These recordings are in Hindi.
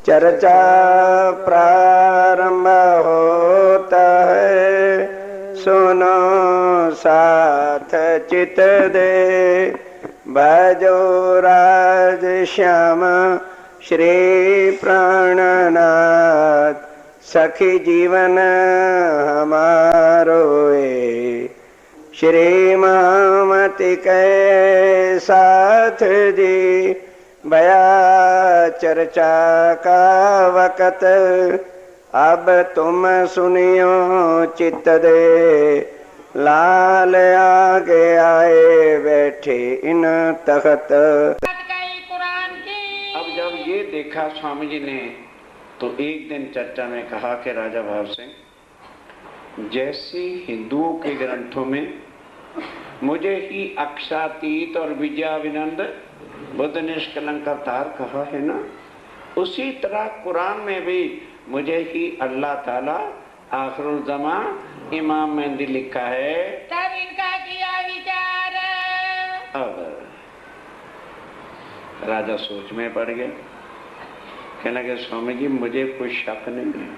चर्चा प्रारंभ होता है, सुनो साथ चित दे। भजो राज श्याम श्री प्राणनाथ, सखी जीवन हमारो श्री मामति के साथ जी। भया चर्चा का वक़्त, अब तुम सुनियो चित्त दे। लाल आगे आए बैठे इन तख्त। अब जब ये देखा स्वामी जी ने तो एक दिन चर्चा में कहा कि राजा भाव सिंह, जैसे हिंदुओं के ग्रंथों में मुझे ही अक्षातीत और विजयाविनंद बुद्ध निष्कलंक अवतार कहा है ना, उसी तरह कुरान में भी मुझे ही अल्लाह ताला आखिरुल ज़मा इमाम मेहंदी लिखा है। तब इनका किया विचार। अब राजा सोच में पड़ गए। कहने लगे स्वामी जी मुझे कोई शक नहीं है,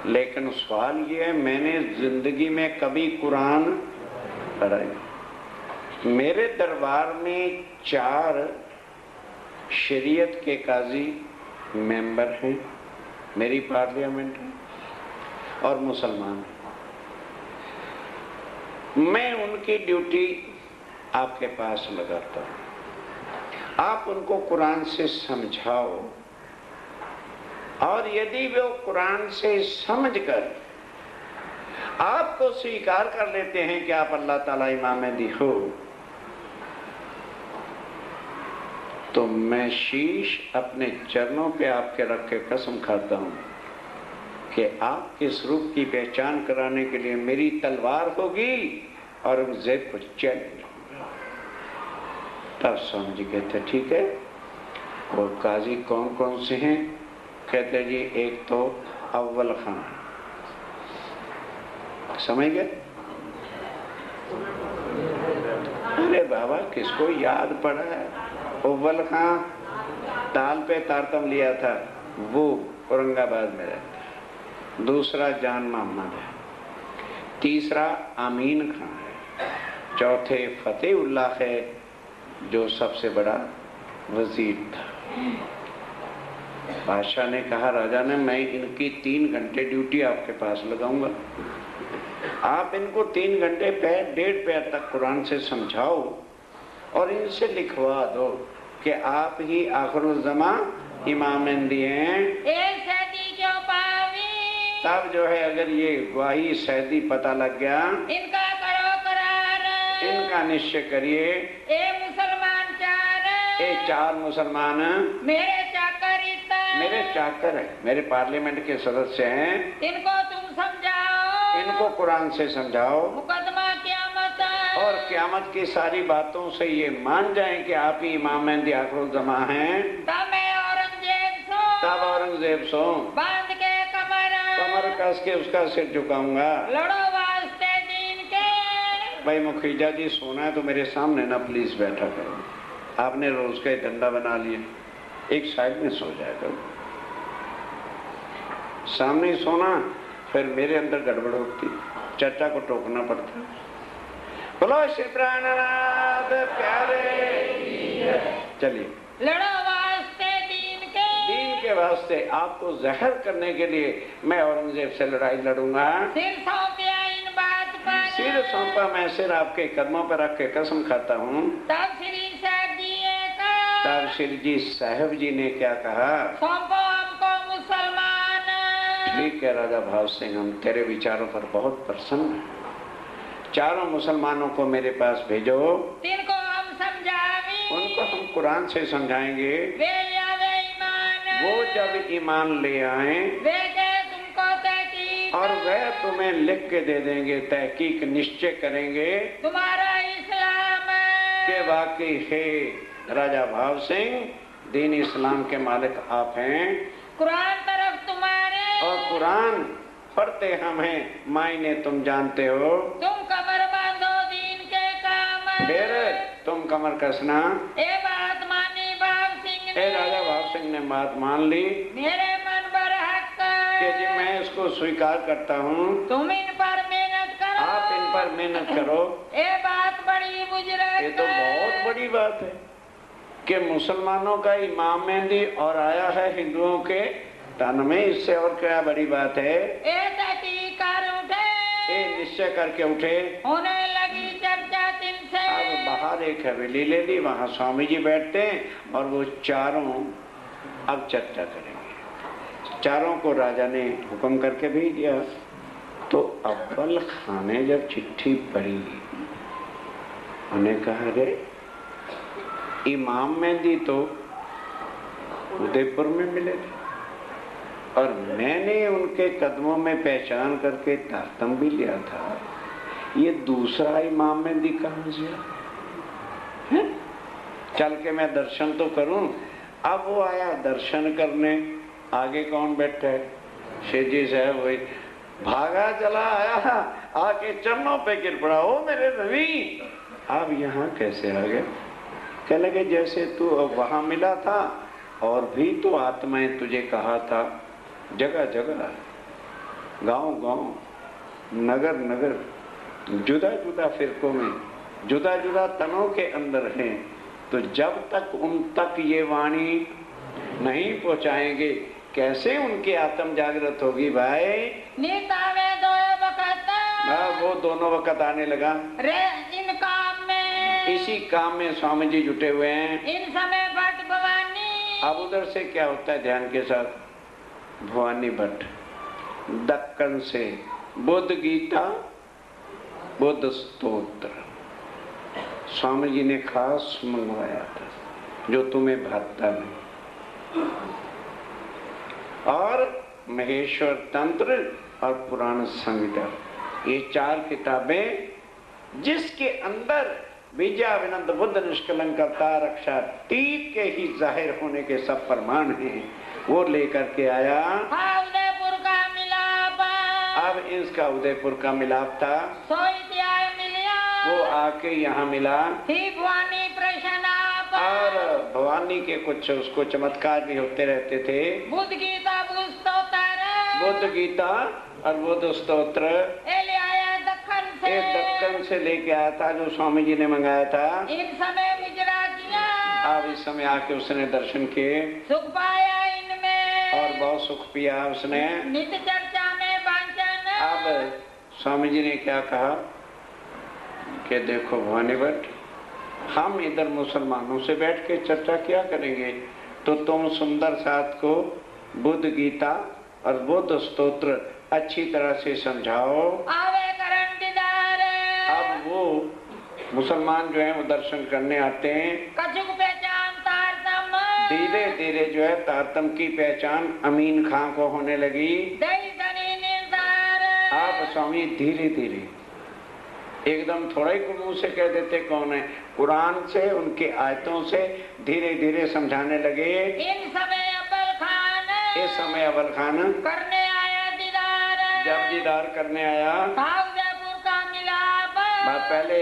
लेकिन सवाल ये है मैंने जिंदगी में कभी कुरान पढ़ा नहीं। मेरे दरबार में 4 शरीयत के काजी मेंबर हैं, मेरी पार्लियामेंट है, और मुसलमान। मैं उनकी ड्यूटी आपके पास लगाता हूं, आप उनको कुरान से समझाओ, और यदि वो कुरान से समझकर आपको स्वीकार कर लेते हैं कि आप अल्लाह ताला इमाम महदी हो, तो मैं शीश अपने चरणों पे आपके रख के कसम खाता हूं कि आपके स्वरूप की पहचान कराने के लिए मेरी तलवार होगी और औरंगजेब को चैलेंज होगा। तब स्वामी जी कहते ठीक है। और काजी कौन कौन से हैं? कहते जी एक तो अव्वल खान, समझ गए? अरे बाबा किसको याद पड़ा है? अव्वल खान ताल पे तारतम लिया था, वो औरंगाबाद में रहता है। दूसरा जान मोहम्मद है, तीसरा अमीन खान है, चौथे फतेहुल्लाह है जो सबसे बड़ा वजीर था। बादशाह ने कहा राजा ने मैं इनकी 3 घंटे ड्यूटी आपके पास लगाऊंगा, आप इनको 3 घंटे पैर 1.5 पैर तक कुरान से समझाओ और इनसे लिखवा दो कि आप ही आखिरुल ज़मा इमाम महदी हैं। तब जो है अगर ये गवाही सैदी पता लग गया, इनका करो करार, इनका निश्चय करिए। ए मुसलमान 4, ये 4 मुसलमान मेरे चाकर मेरे चाकर है, मेरे पार्लियामेंट के सदस्य हैं, इनको तुम समझाओ, इनको कुरान से समझाओ, मुकदमा क़यामत और क़यामत की सारी बातों से ये मान जाएं कि आप ही इमाम महदी आखिरुल ज़मा हैं। तब मैं औरंगजेब सो बांध के कमर कस के उसका सिर झुकाऊंगा। लड़ो वास्ते दीन के। भाई मुखीजा जी सोना है तो मेरे सामने ना प्लीज बैठा करो, आपने रोज का डंडा बना लिया, एक साइड में सो जाया करो, सामने ही सोना, फिर मेरे अंदर गड़बड़ होती, चर्चा को टोकना पड़ता। बोलो शिवरानाथ प्यारे, चलिए लड़ो वास्ते दीन के वास्ते आपको जहर करने के लिए मैं औरंगजेब से लड़ाई लड़ूंगा। सिर सौंपया इन बात पर, सिर सौंपा मैं, सिर आपके कदमों पर रख के कसम खाता हूँ। तब श्री साहब जी ने कहा, तब श्री जी साहब जी ने क्या कहा? सौंपो हमको मुसलमान। ठीक है राजा भाव सिंह, हम तेरे विचारों पर बहुत प्रसन्न हैं। 4 मुसलमानों को मेरे पास भेजो, तिनको हम समझावी, उनको हम कुरान से समझाएंगे। वे यावे ईमान, वो जब ईमान ले आए वे के तुमको तहकीक, और वह तुम्हें लिख के दे देंगे, तहकीक निश्चय करेंगे तुम्हारा इस्लाम के वाकई है राजा भाव सिंह, दीन इस्लाम के मालिक आप हैं, कुरान तरफ तुम्हारे, और कुरान पढ़ते हम हैं, मायने तुम जानते हो। तुम कमर बांधो दीन के काम। फिर तुम कमर कसना। ए बात मानी भाव सिंह ने, ए राजा भाव सिंह ने बात मान ली मेरे मन पर हक कि जी मैं इसको स्वीकार करता हूँ, तुम इन पर मेहनत करो, आप इन पर मेहनत करो। ये बात बड़ी बुजुर्ग, ये तो बहुत बड़ी बात है कि मुसलमानों का इमाम महदी और आया है हिंदुओं के तन में, इससे और क्या बड़ी बात है। ए तहकीक कर उठे, ये निश्चय करके उठे। होने लगी चर्चा तिनसे। अब बाहर एक हवेली ले ली, वहां स्वामी जी बैठते हैं और वो चारों अब चर्चा करेंगे। चारों को राजा ने हुक्म करके भेज दिया। तो अव्वल खान ने जब चिट्ठी पढ़ी, उन्हें कहा रे इमाम महदी तो उदयपुर में मिले थे और मैंने उनके कदमों में पहचान करके तारतम भी लिया था, ये दूसरा इमाम महदी कहां से है? चल के मैं दर्शन तो करूं। अब वो आया दर्शन करने, आगे कौन बैठा है? शेजी साहब वही भागा चला आया, आके चरणों पे गिर पड़ा, ओ मेरे नबी आप यहाँ कैसे आ गए? कह लगे जैसे तू वहां मिला था और भी तो आत्माएं तुझे कहा था, जगह जगह, गांव गांव, नगर नगर, जुदा जुदा फिरकों में, जुदा जुदा तनों के अंदर हैं। तो जब तक उन तक ये वाणी नहीं पहुंचाएंगे, कैसे उनकी आत्म जागृत होगी भाई? नीता में दो वक्त वो दोनों वक्त आने लगा। रे इन काम में, इसी काम में स्वामी जी जुटे हुए हैं। इन समय भट्ट भवानी। अब उधर से क्या होता है ध्यान के साथ? भवानी भट्ट दक्कन से बुद्ध गीता, बुद्ध स्तोत्र स्वामी जी ने खास मंगवाया था, जो तुम्हें भाता नहीं। और महेश्वर तंत्र और पुराण संहिता, ये 4 किताबें जिसके अंदर विजयाविनंद बुद्ध निष्कलंक करता रक्षातीत के ही जाहिर होने के सब प्रमाण हैं, वो लेकर के आया। उदयपुर का मिलाप, अब इसका उदयपुर का मिलाप था, मिलिया, वो आके यहाँ मिला। ही भवानी प्रश्न और भवानी के कुछ उसको चमत्कार भी होते रहते थे। बुद्ध गीता बुद्ध गीता और बुद्ध स्तोत्र दक्कन से लेके आया था, जो स्वामी जी ने मंगाया था। इन समय विजरा किया, अब इस समय आके उसने दर्शन किए, सुख पाया इनमें, और बहुत सुख पिया उसने। नित्य चर्चा में वांछन। अब स्वामी जी ने क्या कहा कि देखो भवानी भट्ट, हम इधर मुसलमानों से बैठ के चर्चा क्या करेंगे, तो तुम सुंदर साथ को बुद्ध गीता और बुद्ध स्तोत्र अच्छी तरह से समझाओ। आवे करण दीदार। अब वो मुसलमान जो है वो दर्शन करने आते हैं। कछुक पहचान तारतम, धीरे धीरे जो है तारतम की पहचान अमीन खां को होने लगी। दई धनी निर्धार। आप स्वामी धीरे धीरे, एकदम थोड़ा ही मुंह से कह देते कौन है, कुरान से, उनके आयतों से धीरे धीरे समझाने लगे। इन समय अब्बल खान, इस समय अब्बल खान करने आया दीदार। जब दीदार करने आया, उदयपुर का मिलाप, पहले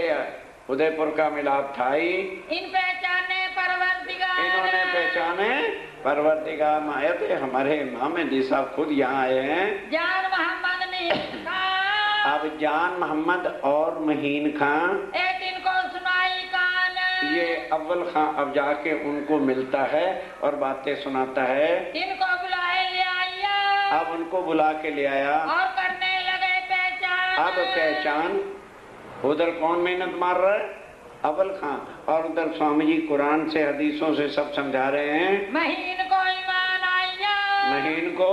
उदयपुर का मिलाप था ही। इन पहचाने परवरदिगार, इन्होंने पहचाने परवरदिगार माया थे। हमारे इमाम जी साहब खुद यहाँ आए हैं। जान मोहम्मद नहीं खां, अब जान मोहम्मद और महीन खां, एक इनको सुनाई कान। ये अव्वल खां अब जाके उनको मिलता है और बातें सुनाता है। इनको बुलाए ले आया, अब उनको बुला के ले आया और करने लगे पहचान। अब पहचान, उधर कौन मेहनत मार रहा है? अव्वल खां, और उधर स्वामी जी कुरान से हदीसों से सब समझा रहे हैं। महीन को ईमान आया, महीन को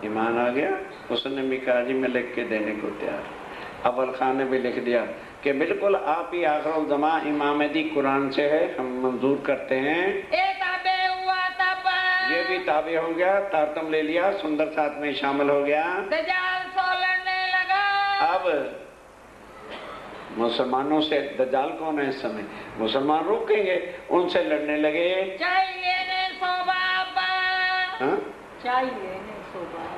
ईमान आ गया, उसने मिकाजी में लिख के देने को तैयार। अव्वल खान ने भी लिख दिया कि बिल्कुल आप ही आखिरुल ज़मा इमामदी कुरान से है, हम मंजूर करते हैं। ताबे हुआ तब, ये भी ताबे हो गया, तारतम ले लिया, सुंदर साथ में शामिल हो गया। दजाल सो लड़ने लगा। अब मुसलमानों से, दज्जाल कौन है इस समय? मुसलमान रोकेंगे, उनसे लड़ने लगे। चाहिए ने सोबाबा, हाँ? चाहिए ने सोबाबा।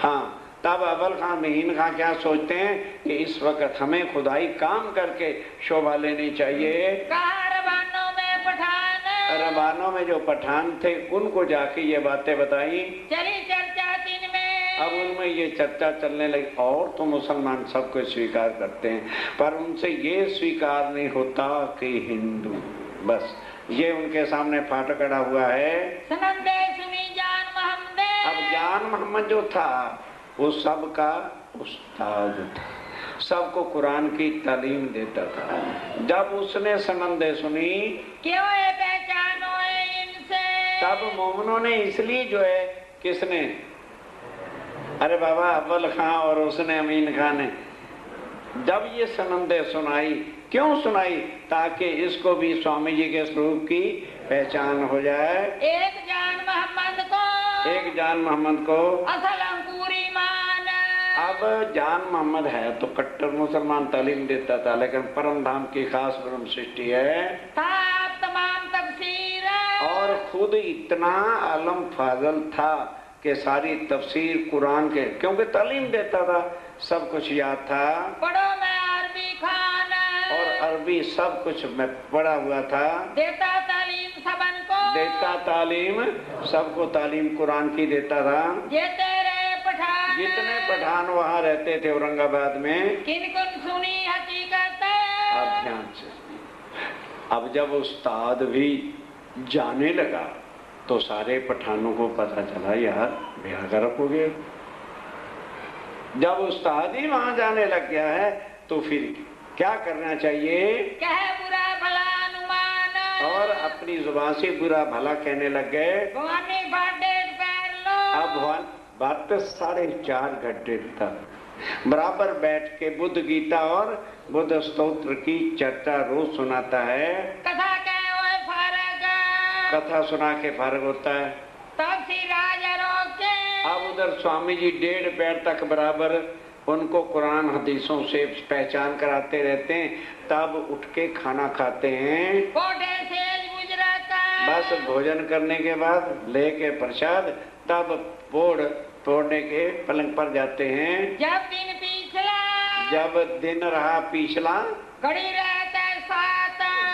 हाँ, तब अव्वल खान महीन खां क्या सोचते हैं कि इस वक्त हमें खुदाई काम करके शोभा लेनी चाहिए। रबानों में पठान, रबानों में जो पठान थे उनको जाके ये बातें बताई। चली चर्चा दिन में, अब उनमें ये चर्चा चलने लगी। और तो मुसलमान सबको स्वीकार करते हैं, पर उनसे ये स्वीकार नहीं होता कि हिंदू, बस ये उनके सामने फाटक अड़ा हुआ है। सनंदे सुनी जान मोहम्मद। अब जान मोहम्मद जो था वो सबका उस्ताद था, सबको कुरान की तालीम देता था। जब उसने सनंदे सुनी, क्यों ये पहचान हुए इनसे, तब मोमिनों ने इसलिए जो है, किसने, अरे बाबा अव्वल खां और उसने अमीन खान ने जब ये सनंदे सुनाई, क्यों सुनाई? ताकि इसको भी स्वामी जी के स्वरूप की पहचान हो जाए। एक जान मोहम्मद को, एक जान मोहम्मद को असल अंकुरी मान। अब जान मोहम्मद है तो कट्टर मुसलमान तालीम देता था, लेकिन परम धाम की खास ब्रह्म सृष्टि है, था तमाम तफसीर, और खुद इतना आलम फाजल था कि सारी तफसीर कुरान के, क्योंकि तालीम देता था, सब कुछ याद था। पढ़ो मैं अरबी खान, और अरबी सब कुछ में पढ़ा हुआ था। देता तालीम सबन को, देता तालीम, सबको तालीम कुरान की देता था। ये तेरे पठान जितने पठान वहाँ रहते थे औरंगाबाद में, किन कुन सुनी हकीकत। अब ध्यान से, अब जब उस्ताद भी जाने लगा तो सारे पठानों को पता चला यार ब्याह गर्क हो गया। जब उस्ताद ही वहां जाने लग गया है तो फिर क्या करना चाहिए? कहे बुरा भला अनुमान और अपनी जुबान से बुरा भला कहने लग गए। भवानी बाटे पैर लो। अब भगवान बात 4.5 घंटे तक बराबर बैठ के बुद्ध गीता और बुद्ध स्तोत्र की चर्चा रोज सुनाता है। कथा कहे हुए फारग कथा सुना के फारग होता है। तब सी राजा रोके अब उधर स्वामी जी 1.5 पैर तक बराबर उनको कुरान हदीसों से पहचान कराते रहते हैं। तब उठ के खाना खाते हैं। कोठे से गुजराता बस भोजन करने के बाद लेके प्रसाद तब तोड़ने के पलंग पर जाते हैं। जब दिन पिछला जब दिन रहा पिछला घड़ी रहता है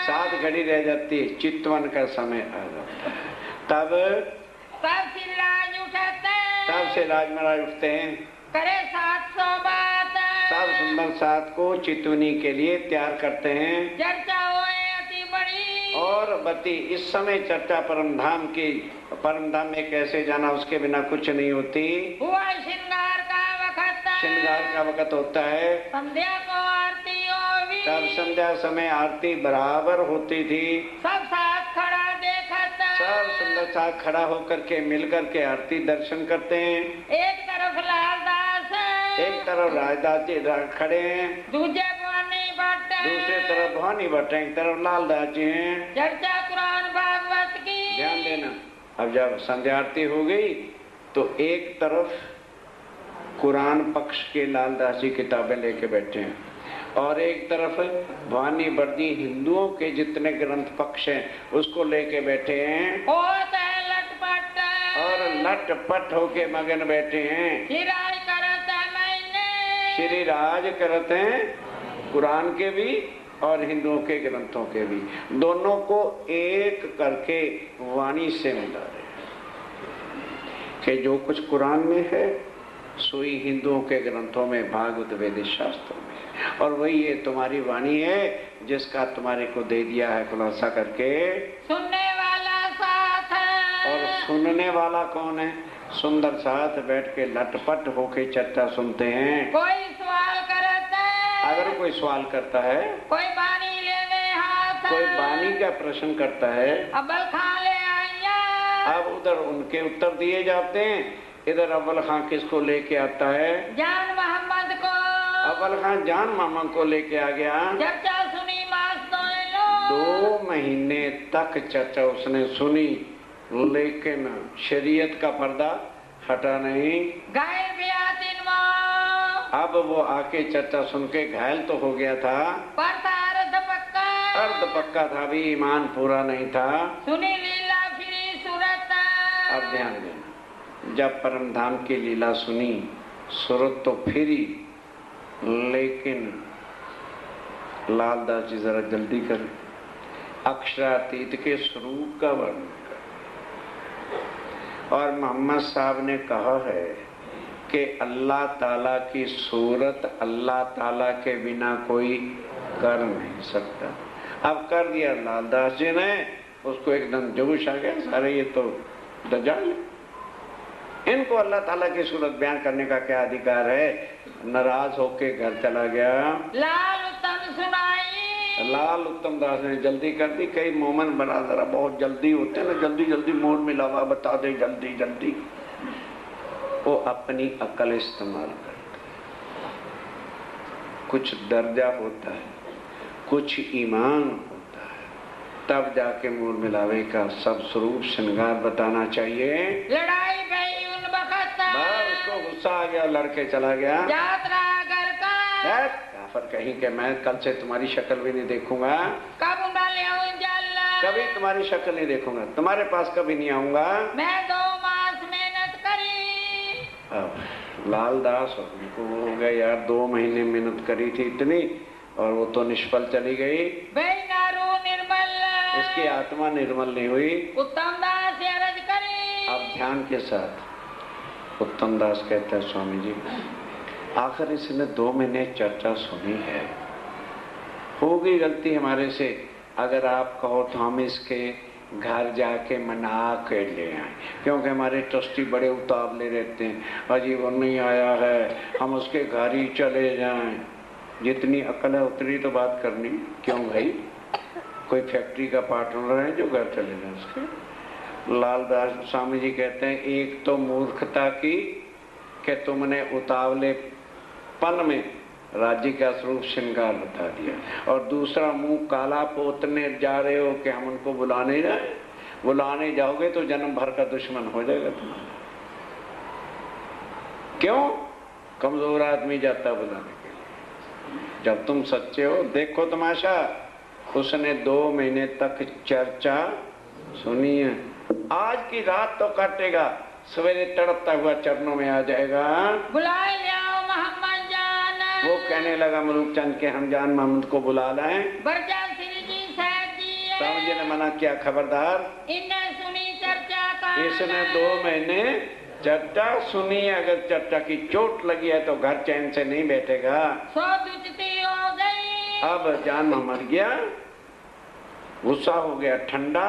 7 घड़ी रह जाती है, चितवन का समय आ जाता है। तब सिराज उठते तब से राज महाराज उठते हैं। करे 700 बात सब सुंदर साथ को चितवनी के लिए तैयार करते हैं। चर्चा होए अति बड़ी और बती इस समय चर्चा परमधाम की, परमधाम में कैसे जाना उसके बिना कुछ नहीं होती। हुआ श्रृंगार का वक्त श्रृंगार का वक्त होता है। संध्या को आरती होगी तब संध्या समय आरती बराबर होती थी। सब साथ खड़ा देखत सब सुंदर साथ खड़ा होकर के मिल करके आरती दर्शन करते हैं। एक तरफ लालदास एक तरफ राजदास जी खड़े हैं, दूजे भवानी भट्ट दूसरे तरफ भवानी भट्ट, एक तरफ लालदास जी हैं। चर्चा कुरान भागवत की ध्यान देना। अब जब संध्या आरती हो गई तो एक तरफ कुरान पक्ष के लालदास जी किताबें लेके बैठे हैं और एक तरफ भवानी भट्टी हिंदुओं के जितने ग्रंथ पक्ष हैं उसको लेके बैठे हैं होता है लटपट और लटपट होके मगन बैठे हैं। हिराई करता मैंने श्री राज करते हैं कुरान के भी और हिंदुओं के ग्रंथों के भी, दोनों को एक करके वाणी से मिला रहे कि जो कुछ कुरान में है सोई हिंदुओं के ग्रंथों में, भागवत वेद शास्त्रों में, और वही ये तुम्हारी वाणी है जिसका तुम्हारे को दे दिया है खुलासा करके। सुनने वाला साथ है और सुनने वाला कौन है? सुंदर साथ बैठ के लटपट होके चर्चा सुनते हैं। कोई सवाल करता है अगर कोई सवाल करता है, कोई बानी लेने हाथ कोई बानी का प्रश्न करता है, अब्बल खान ले आइया अब उधर उनके उत्तर दिए जाते हैं। इधर अव्वल खां किसको लेके आता है? जान मोहम्मद को अव्वल खां जान मामा को लेके आ गया। चर्चा सुनी मास्तों 2 महीने तक चर्चा उसने सुनी लेकिन शरीयत का पर्दा हटा नहीं। घायल भी आतिन मो अब वो आके चर्चा सुन के घायल तो हो गया था, पर था अर्ध पक्का था, भी ईमान पूरा नहीं था। सुनी लीला फिरी सूरत अब ध्यान देना, जब परमधाम की लीला सुनी सूरत तो फिरी, लेकिन लालदास जी जरा जल्दी करें। अक्षरातीत के स्वरूप का वर्णन कर और मोहम्मद साहब ने कहा है कि अल्लाह ताला की सूरत अल्लाह ताला के बिना कोई कर नहीं सकता। अब कर दिया लालदास जी ने, उसको एकदम जोश आ गया, सारे ये तो दज्जाल है, इनको अल्लाह ताला की सूरत बयान करने का क्या अधिकार है। नाराज होके घर चला गया। लाल उत्तम सुनाई लाल उत्तम दास ने जल्दी कर दी। कई मोमन बरादर बहुत जल्दी होते हैं ना, जल्दी जल्दी मोड़ मिलावा बता दे जल्दी जल्दी, वो अपनी अकल इस्तेमाल करते। कुछ दर्जा होता है, कुछ ईमान होता है, तब जाके मोड़ मिलावे का सब स्वरूप श्रृंगार बताना चाहिए। लड़ाई गई उन वक्त बस उसको गुस्सा आ गया, लड़के चला गया। यात्रा घर का काफर कहीं के, मैं कल से तुम्हारी शक्ल भी नहीं देखूंगा, कब डाले कभी तुम्हारी शक्ल नहीं देखूंगा, तुम्हारे पास कभी नहीं आऊंगा। मैं 2 मास मेहनत करी। अब लालदास उनको हो गया यार, 2 महीने मेहनत करी थी इतनी और वो तो निष्फल चली गई। बेनारू निर्मल इसकी आत्मा निर्मल नहीं हुई। उत्तम दास ये अर्ज करी। अब ध्यान के साथ उत्तम दास कहता है, स्वामी जी आखिर इसने 2 महीने चर्चा सुनी है, होगी गलती हमारे से, अगर आप कहो तो हम इसके घर जाके मना के ले आए, क्योंकि हमारे ट्रस्टी बड़े उतावले रहते हैं, अजी वो नहीं आया है, हम उसके घर ही चले जाएं। जितनी अकल है उतनी तो बात करनी, क्यों भाई? कोई फैक्ट्री का पार्टनर है जो घर चले जाए उसके? लालदास स्वामी जी कहते हैं, एक तो मूर्खता की कि तुमने उतावले पल में राज्य का स्वरूप श्रृंगार बता दिया, और दूसरा मुंह काला पोतने जा रहे हो कि हम उनको बुलाने जाए। बुलाने जाओगे तो जन्म भर का दुश्मन हो जाएगा तुम्हारा। क्यों? कमजोर आदमी जाता बुलाने के लिए। जब तुम सच्चे हो, देखो तमाशा, उसने 2 महीने तक चर्चा सुनी है। आज की रात तो काटेगा, सवेरे तड़पता हुआ चरणों में आ जाएगा। बुलाए लियाओ मोहम्मद जान। वो कहने लगा मलूकचंद के हम जान मोहम्मद को बुला लाएं। बरजा श्री जी साहब जी स्वामी जी ने मना किया, खबरदार। इनने सुनी चर्चा का। इसने 2 महीने चर्चा सुनी, अगर चर्चा की चोट लगी है तो घर चैन से नहीं बैठेगा। सो दुचती हो गई। अब जान मोहम्मद गया, गुस्सा हो गया, ठंडा,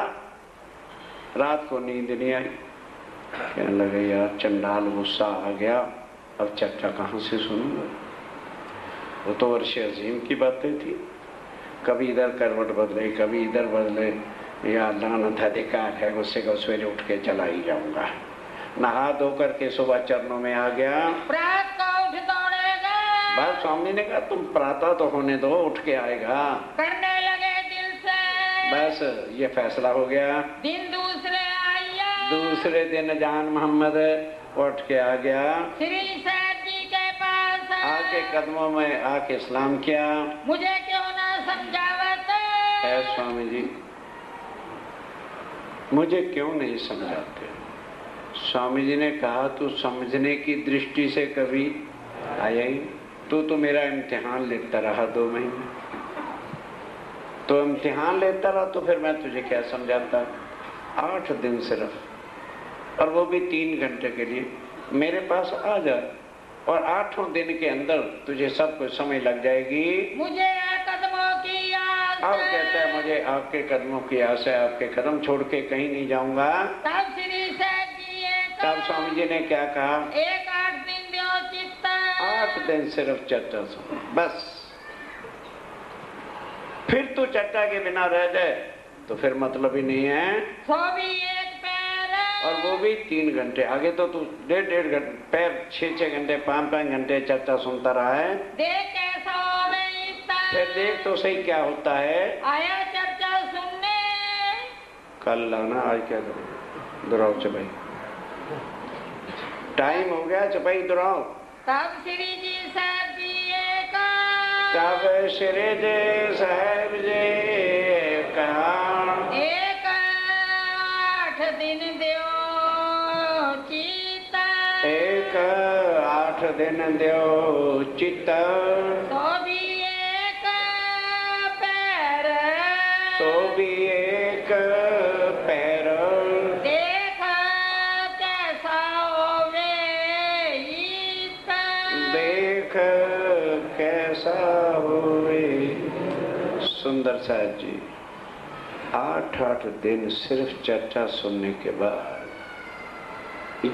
रात को नींद नहीं आई। कहने लगे यार चंडाल गुस्सा आ गया, अब चर्चा कहाँ से सुनूंगा? वो तो वर्ष अजीम की बातें थी, कभी इधर करवट बदले कभी इधर बदले। या लानत अधिकार है, गुस्से को सवेरे उठ के चला ही जाऊंगा। नहा धो करके सुबह चरणों में आ गया। प्रात को उठ दौड़ेगा। बस स्वामी ने कहा तुम प्रातः तो होने दो, उठ के आएगा। करने लगे दिल से। बस ये फैसला हो गया। दिन दूसरे आया। दूसरे दिन जान मोहम्मद उठ के आ गया, श्री साहब जी के पास आके कदमों में आके सलाम किया। मुझे क्यों ना समझावत? है स्वामी जी, मुझे क्यों नहीं समझाते? स्वामी जी ने कहा तू समझने की दृष्टि से कभी आया ही, तू तो मेरा इम्तिहान लेता रहा 2 महीने। तो इम्तिहान लेता रहा तो फिर मैं तुझे क्या समझाता? 8 दिन सिर्फ, और वो भी 3 घंटे के लिए मेरे पास आ जा, और 8 दिन के अंदर तुझे सब कुछ समझ लग जाएगी। मुझे कदमों की आस अब कहता है मुझे आपके कदमों की आस है, आपके कदम छोड़ के कहीं नहीं जाऊंगा। तब श्री साहब जी तब स्वामी जी ने क्या कहा? एक 8 दिन दो चित्ता। 8 दिन सिर्फ चर्चा सुनो बस। फिर तू चर्चा के बिना रह जाए तो फिर मतलब ही नहीं है। सो भी एक पैर और वो भी 3 घंटे। आगे तो तू 1.5 घंटे, पैर 6 घंटे, 5 घंटे चर्चा सुनता रहा है। देख कैसा होवे इतना। फिर देख तो सही क्या होता है। आया चर्चा सुनने। कल लाना, आज क्या करो? दोहराओ चपाई, टाइम हो गया, चपाई दोहराओ। तब श्री जी साहब जी तब श्री जी साहब जी कहा एक 8 दिन दो चित्ता। एक 8 दिन दो चित्त। तो भी एक पैर। तो भी एक पैर। देख कैसा होवे इसका। देख कैसा होवे। सुंदर साहब जी 8 दिन सिर्फ चर्चा सुनने के बाद,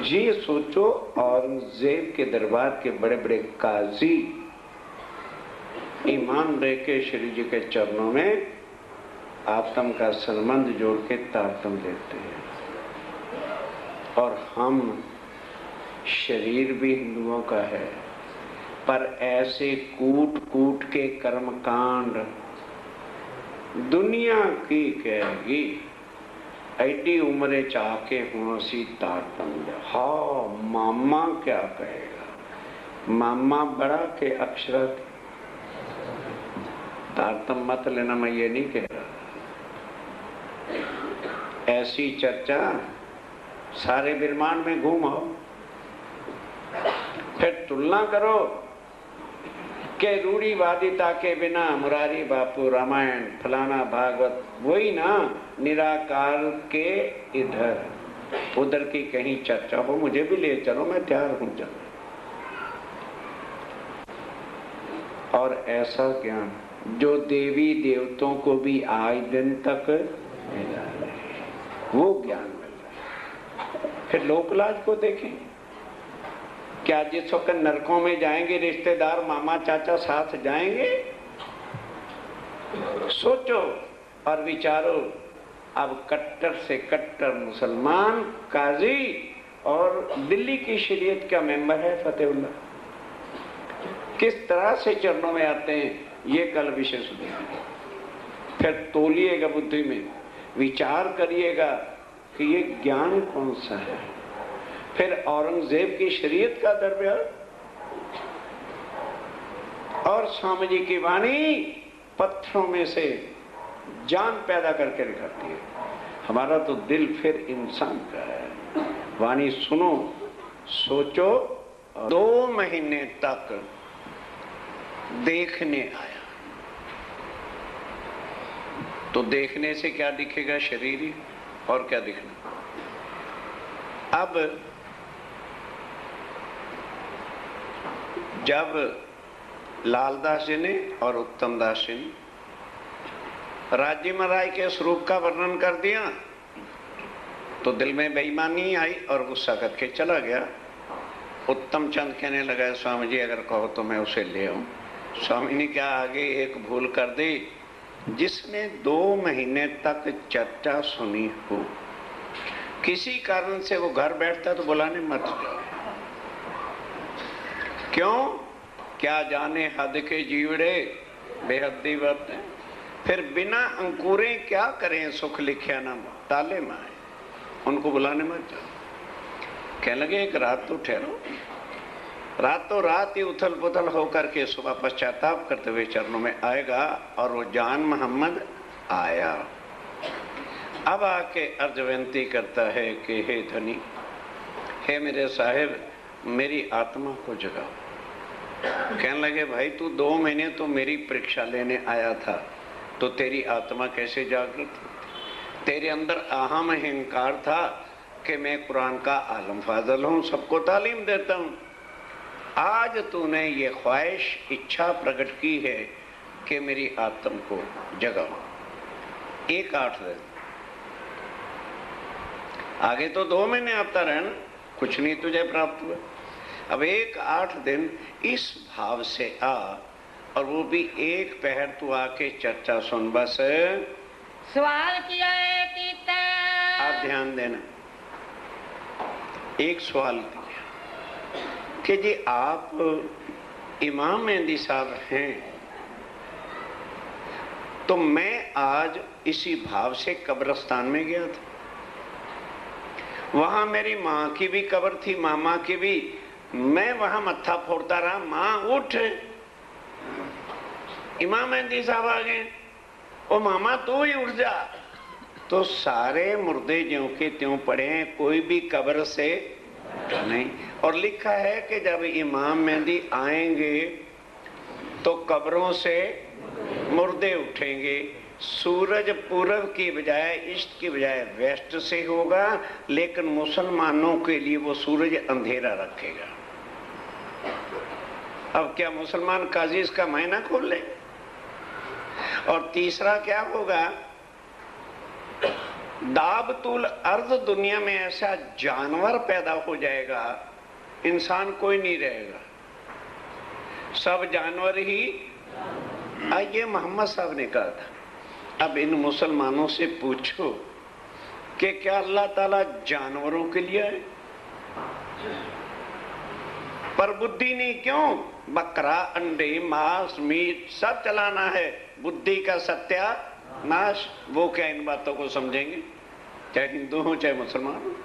ये सोचो औरंगजेब के दरबार के बड़े बड़े काजी ईमान रह के श्री जी के चरणों में आत्म का संबंध जोड़ के तारतम देते हैं, और हम शरीर भी हिंदुओं का है, पर ऐसे कूट कूट के कर्म कांड दुनिया की कहेगी। ऐडी उम्रे चाह के हुसी तारतम्य। हाँ मामा क्या कहेगा? मामा बड़ा के अक्षर तारतम मत लेना, मैं ये नहीं कह रहा। ऐसी चर्चा सारे ब्रह्मांड में घूमो, फिर तुलना करो के रूढ़िवादिता के बिना मुरारी बापू रामायण फलाना भागवत, वही ना, निराकार के इधर उधर की कहीं चर्चा हो, मुझे भी ले चलो, मैं तैयार हूं चलो। और ऐसा ज्ञान जो देवी देवताओं को भी आज दिन तक मिला है, वो ज्ञान मिल रहा है। फिर लोकलाज को देखें, क्या जिस वक्त नरकों में जाएंगे रिश्तेदार मामा चाचा साथ जाएंगे? सोचो और विचारो। अब कट्टर से कट्टर मुसलमान काजी और दिल्ली की शरीयत का मेंबर है फतेहुल्ला, किस तरह से चरणों में आते हैं, ये कल विषय सुनेंगे। फिर तोलिएगा बुद्धि में, विचार करिएगा कि ये ज्ञान कौन सा है। फिर औरंगजेब की शरीयत का दरबार और स्वामी जी की वाणी पत्थरों में से जान पैदा करके दिखाती है। हमारा तो दिल फिर इंसान का है। वाणी सुनो, सोचो। 2 महीने तक देखने आया, तो देखने से क्या दिखेगा? शरीर ही, और क्या दिखना। अब जब लालदास जी ने और उत्तम दास जी ने राज्य महाराज के स्वरूप का वर्णन कर दिया, तो दिल में बेईमानी आई और गुस्सा करके चला गया। उत्तम चंद कहने लगा, स्वामी जी अगर कहो तो मैं उसे ले आऊं। स्वामी ने क्या आगे एक भूल कर दी, जिसने 2 महीने तक चर्चा सुनी हो, किसी कारण से वो घर बैठता तो बुलाने मत जाओ। क्यों? क्या जाने हद के जीवड़े बेहद्दी बात है। फिर बिना अंकुरे क्या करें, सुख लिखिया ना ताले माए, उनको बुलाने मत जाओ। कहने लगे एक रात तो ठहरो। रातों रात ही उथल पुथल होकर के सुबह पश्चाताप करते हुए चरणों में आएगा, और वो जान मोहम्मद आया। अब आके अर्ज विनती करता है कि हे धनी, हे मेरे साहिब, मेरी आत्मा को जगाओ। कहने लगे भाई तू 2 महीने तो मेरी परीक्षा लेने आया था, तो तेरी आत्मा कैसे जागृत होती? तेरे अंदर अहम अहंकार था कि मैं कुरान का आलम फाजल हूँ, सबको तालीम देता हूँ। आज तूने ये ख्वाहिश इच्छा प्रकट की है कि मेरी आत्म को जगाओ। 1-8 दिन आगे तो 2 महीने आता रहना, कुछ नहीं तुझे प्राप्त हुआ। अब 1-8 दिन इस भाव से आ, और वो भी 1 पहर तू आके चर्चा सुन। बस सवाल किया है कीता। आप ध्यान देना, एक सवाल किया कि जी आप इमाम मेहंदी साहब हैं, तो मैं आज इसी भाव से कब्रिस्तान में गया था। वहां मेरी माँ की भी कब्र थी, मामा की भी। मैं वहां मत्था फोड़ता रहा, माँ उठ, इमाम मेहंदी साहब आ गए, ओ मामा तू ही उठ जा। तो सारे मुर्दे ज्यों के त्यों पड़े हैं, कोई भी कब्र से नहीं। और लिखा है कि जब इमाम मेहंदी आएंगे तो कब्रों से मुर्दे उठेंगे। सूरज पूरब की बजाय, ईस्ट की बजाय वेस्ट से होगा, लेकिन मुसलमानों के लिए वो सूरज अंधेरा रखेगा। अब क्या मुसलमान काजी इसका मायना खोल ले? और तीसरा क्या होगा, दाबतुल अर्ज दुनिया में ऐसा जानवर पैदा हो जाएगा, इंसान कोई नहीं रहेगा, सब जानवर ही। ये मोहम्मद साहब ने कहा था। अब इन मुसलमानों से पूछो कि क्या अल्लाह ताला जानवरों के लिए है? पर बुद्धि नहीं क्यों? बकरा, अंडे, मांस, मीट सब चलाना है, बुद्धि का सत्यानाश। वो क्या इन बातों को समझेंगे? चाहे हिंदू हो चाहे मुसलमान हो,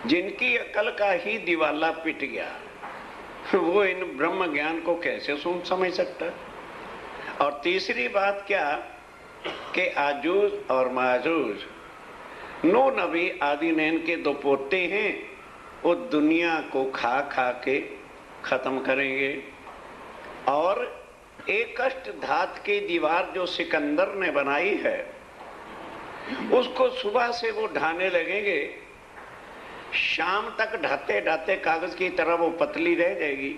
जिनकी अकल का ही दिवाला पिट गया, वो इन ब्रह्म ज्ञान को कैसे समझ सकता है? और तीसरी बात क्या कि आजूज और माजूज, नो नबी आदि नैन के 2 पोते हैं, वो दुनिया को खा खा के खत्म करेंगे। और एक अष्ट धात की दीवार जो सिकंदर ने बनाई है, उसको सुबह से वो ढाने लगेंगे, शाम तक ढाते ढाते कागज की तरह वो पतली रह जाएगी।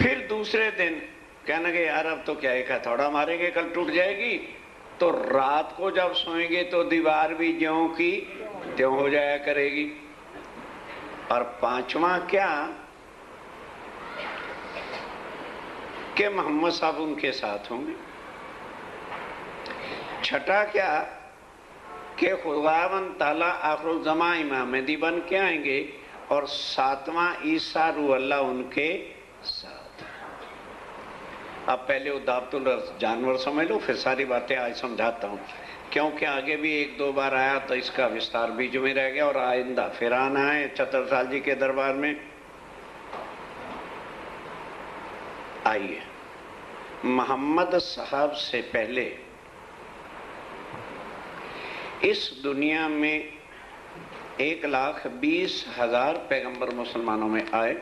फिर दूसरे दिन कहने लगे यार अब तो क्या एक हथौड़ा मारेंगे कल टूट जाएगी। तो रात को जब सोएंगे तो दीवार भी ज्यों की त्यों हो जाया करेगी। और पांचवा क्या कि मोहम्मद साहब उनके साथ होंगे। छठा क्या कि खुदावंद ताला आखिरुल ज़मा इमाम मेहदी बन के आएंगे। और सातवां ईसा रूह अल्लाह उनके साथ। अब पहले उदाबतुल जानवर समझ लो, फिर सारी बातें आज समझाता हूँ, क्योंकि आगे भी एक दो बार आया तो इसका विस्तार बीच में रह गया और आइंदा फिर आना है छत्रसाल जी के दरबार में। आइए, मोहम्मद साहब से पहले इस दुनिया में 1,20,000 पैगंबर मुसलमानों में आए।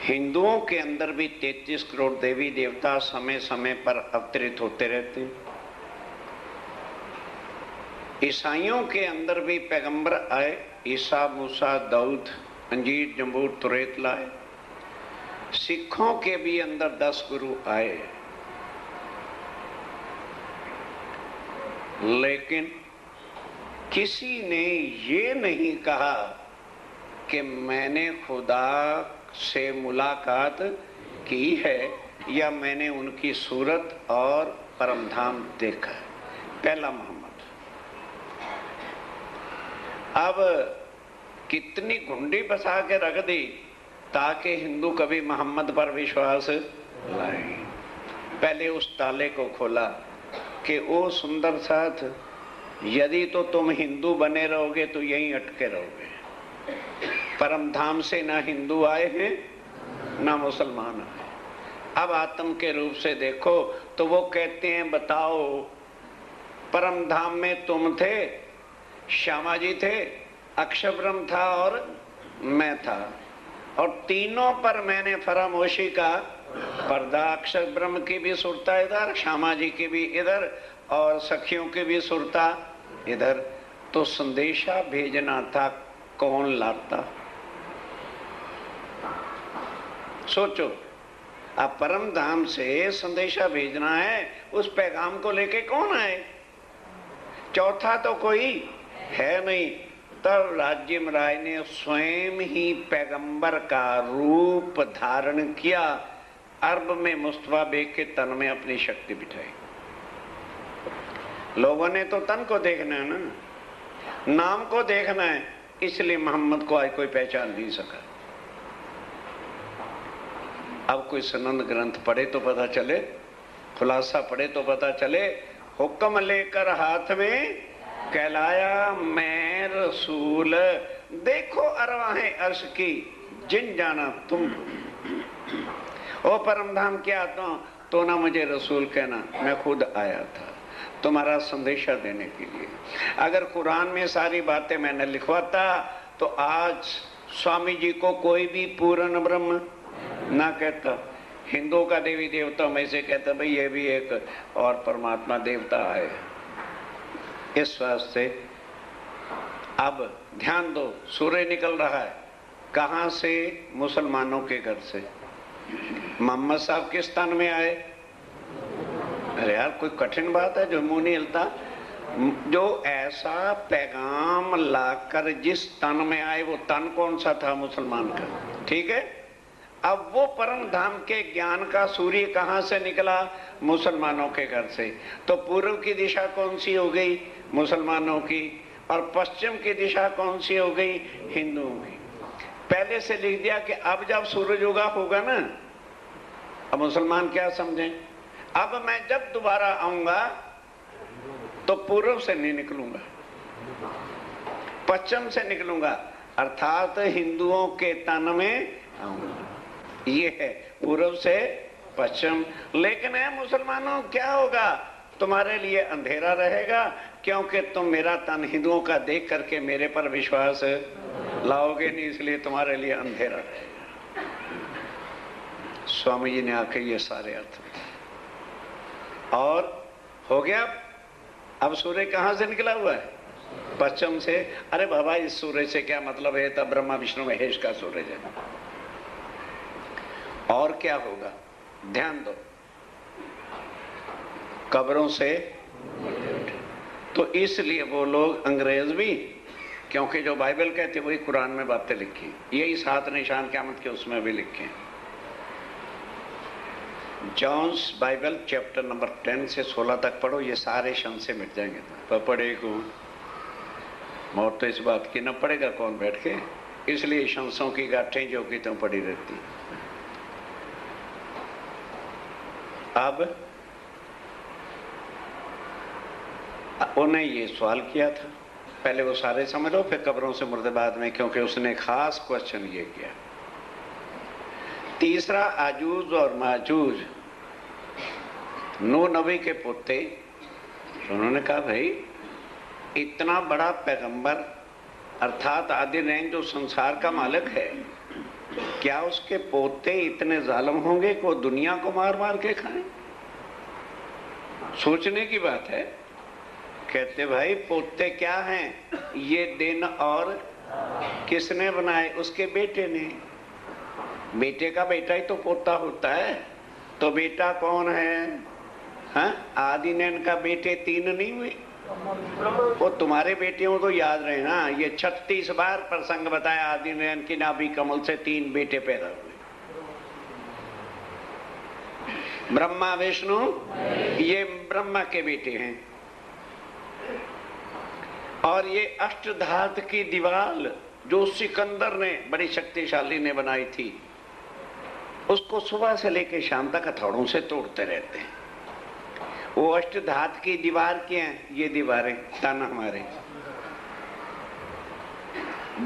हिंदुओं के अंदर भी 33 करोड़ देवी देवता समय समय पर अवतरित होते रहते हैं। ईसाइयों के अंदर भी पैगंबर आए, ईसा, मूसा, दाऊद, अंजीर, जंबूर, तुरेत लाए। सिखों के भी अंदर 10 गुरु आए। लेकिन किसी ने ये नहीं कहा कि मैंने खुदा से मुलाकात की है या मैंने उनकी सूरत और परमधाम देखा है। पहला मोहम्मद। अब कितनी घुंडी बसा के रख दी ताकि हिंदू कभी मोहम्मद पर विश्वास लाए। पहले उस ताले को खोला कि ओ सुंदर साथ, यदि तो तुम हिंदू बने रहोगे तो यहीं अटके रहोगे। परमधाम से ना हिंदू आए हैं ना मुसलमान आए। अब आत्म के रूप से देखो तो वो कहते हैं बताओ परमधाम में तुम थे, श्यामा जी थे, अक्षरब्रह्म था और मैं था, और तीनों पर मैंने फरामोशी का पर्दा, अक्षर ब्रह्म की भी सुरता इधर, श्यामा जी की भी इधर और सखियों की भी सुरता इधर। तो संदेशा भेजना था, कौन लाता? सोचो, अब परम धाम से संदेशा भेजना है, उस पैगाम को लेके कौन आए? चौथा तो कोई है नहीं। तब राज्य राय ने स्वयं ही पैगंबर का रूप धारण किया, अरब में मुस्तफा बेग के तन में अपनी शक्ति बिठाई। लोगों ने तो तन को देखना है ना, नाम को देखना है, इसलिए मोहम्मद को आज कोई पहचान नहीं सका। अब कोई सनद ग्रंथ पढ़े तो पता चले, खुलासा पढ़े तो पता चले। हुक्म लेकर हाथ में कहलाया मैं रसूल, देखो अरवाहें अर्श की जिन जाना तुम। ओ परमधाम क्या तो ना मुझे रसूल कहना, मैं खुद आया था तुम्हारा संदेशा देने के लिए। अगर कुरान में सारी बातें मैंने लिखवाता तो आज स्वामी जी को कोई भी पूर्ण ब्रह्म ना कहता। हिंदुओं का देवी देवता में से कहता भाई ये भी एक और परमात्मा देवता है। इस वास्ते अब ध्यान दो, सूर्य निकल रहा है कहां से? मुसलमानों के घर से। मोहम्मद साहब किस तन में आए? अरे यार कोई कठिन बात है जो मुंह नहीं हिलता। जो ऐसा पैगाम लाकर जिस तन में आए वो तन कौन सा था? मुसलमान का। ठीक है, अब वो परम धाम के ज्ञान का सूर्य कहां से निकला? मुसलमानों के घर से। तो पूर्व की दिशा कौन सी हो गई? मुसलमानों की। और पश्चिम की दिशा कौन सी हो गई? हिंदुओं की। पहले से लिख दिया कि अब जब सूरज उगा होगा ना, अब मुसलमान क्या समझें? अब मैं जब दोबारा आऊंगा तो पूर्व से नहीं निकलूंगा, पश्चिम से निकलूंगा, अर्थात हिंदुओं के तन में आऊंगा। ये है पूर्व से पश्चिम। लेकिन है मुसलमानों क्या होगा? तुम्हारे लिए अंधेरा रहेगा, क्योंकि तुम मेरा तन हिंदुओं का देख करके मेरे पर विश्वास लाओगे नहीं, इसलिए तुम्हारे लिए अंधेरा रहेगा। स्वामी जी ने आके ये सारे अर्थ बताए और हो गया। अब सूर्य कहां से निकला हुआ है? पश्चिम से। अरे बाबा इस सूर्य से क्या मतलब है? तब ब्रह्मा विष्णु महेश का सूरज है। और क्या होगा? ध्यान दो, कब्रों से तो इसलिए वो लोग अंग्रेज भी, क्योंकि जो बाइबल कहते वही कुरान में बातें लिखी, यही 7 निशान क़यामत के उसमें भी लिखे। जॉन्स बाइबल चैप्टर नंबर 10 से 16 तक पढ़ो, ये सारे शन से मिट जाएंगे। तो पढ़े कौन? मौत तो इस बात की न पड़ेगा कौन बैठ के, इसलिए शंसों की गांठें जो कि तुम पड़ी रहती। अब उन्हें ये सवाल किया था, पहले वो सारे समझो फिर कब्रों से मुर्दे बाद में, क्योंकि उसने खास क्वेश्चन ये किया। तीसरा, आजूज और माजूज नूह नबी के पोते। उन्होंने कहा भाई इतना बड़ा पैगंबर अर्थात आदि नैन जो संसार का मालिक है, क्या उसके पोते इतने जालिम होंगे कि वो दुनिया को मार मार के खाएं? सोचने की बात है। कहते भाई पोते क्या हैं? ये दिन और किसने बनाए? उसके बेटे ने। बेटे का बेटा ही तो पोता होता है। तो बेटा कौन है? हाँ, आदि नैन का बेटे 3 नहीं हुए? वो तुम्हारे बेटे हो तो याद रहे ना, ये 36 बार प्रसंग बताया आदि नैन की नाभि कमल से 3 बेटे पैदा हुए। ब्रह्मा विष्णु ये ब्रह्मा के बेटे हैं। और ये अष्टधातु की दीवार जो सिकंदर ने बड़ी शक्तिशाली ने बनाई थी, उसको सुबह से लेकर शाम तक हथौड़ों से तोड़ते रहते हैं। वो अष्टधातु की दीवार क्या है? ये दीवारें तन हमारे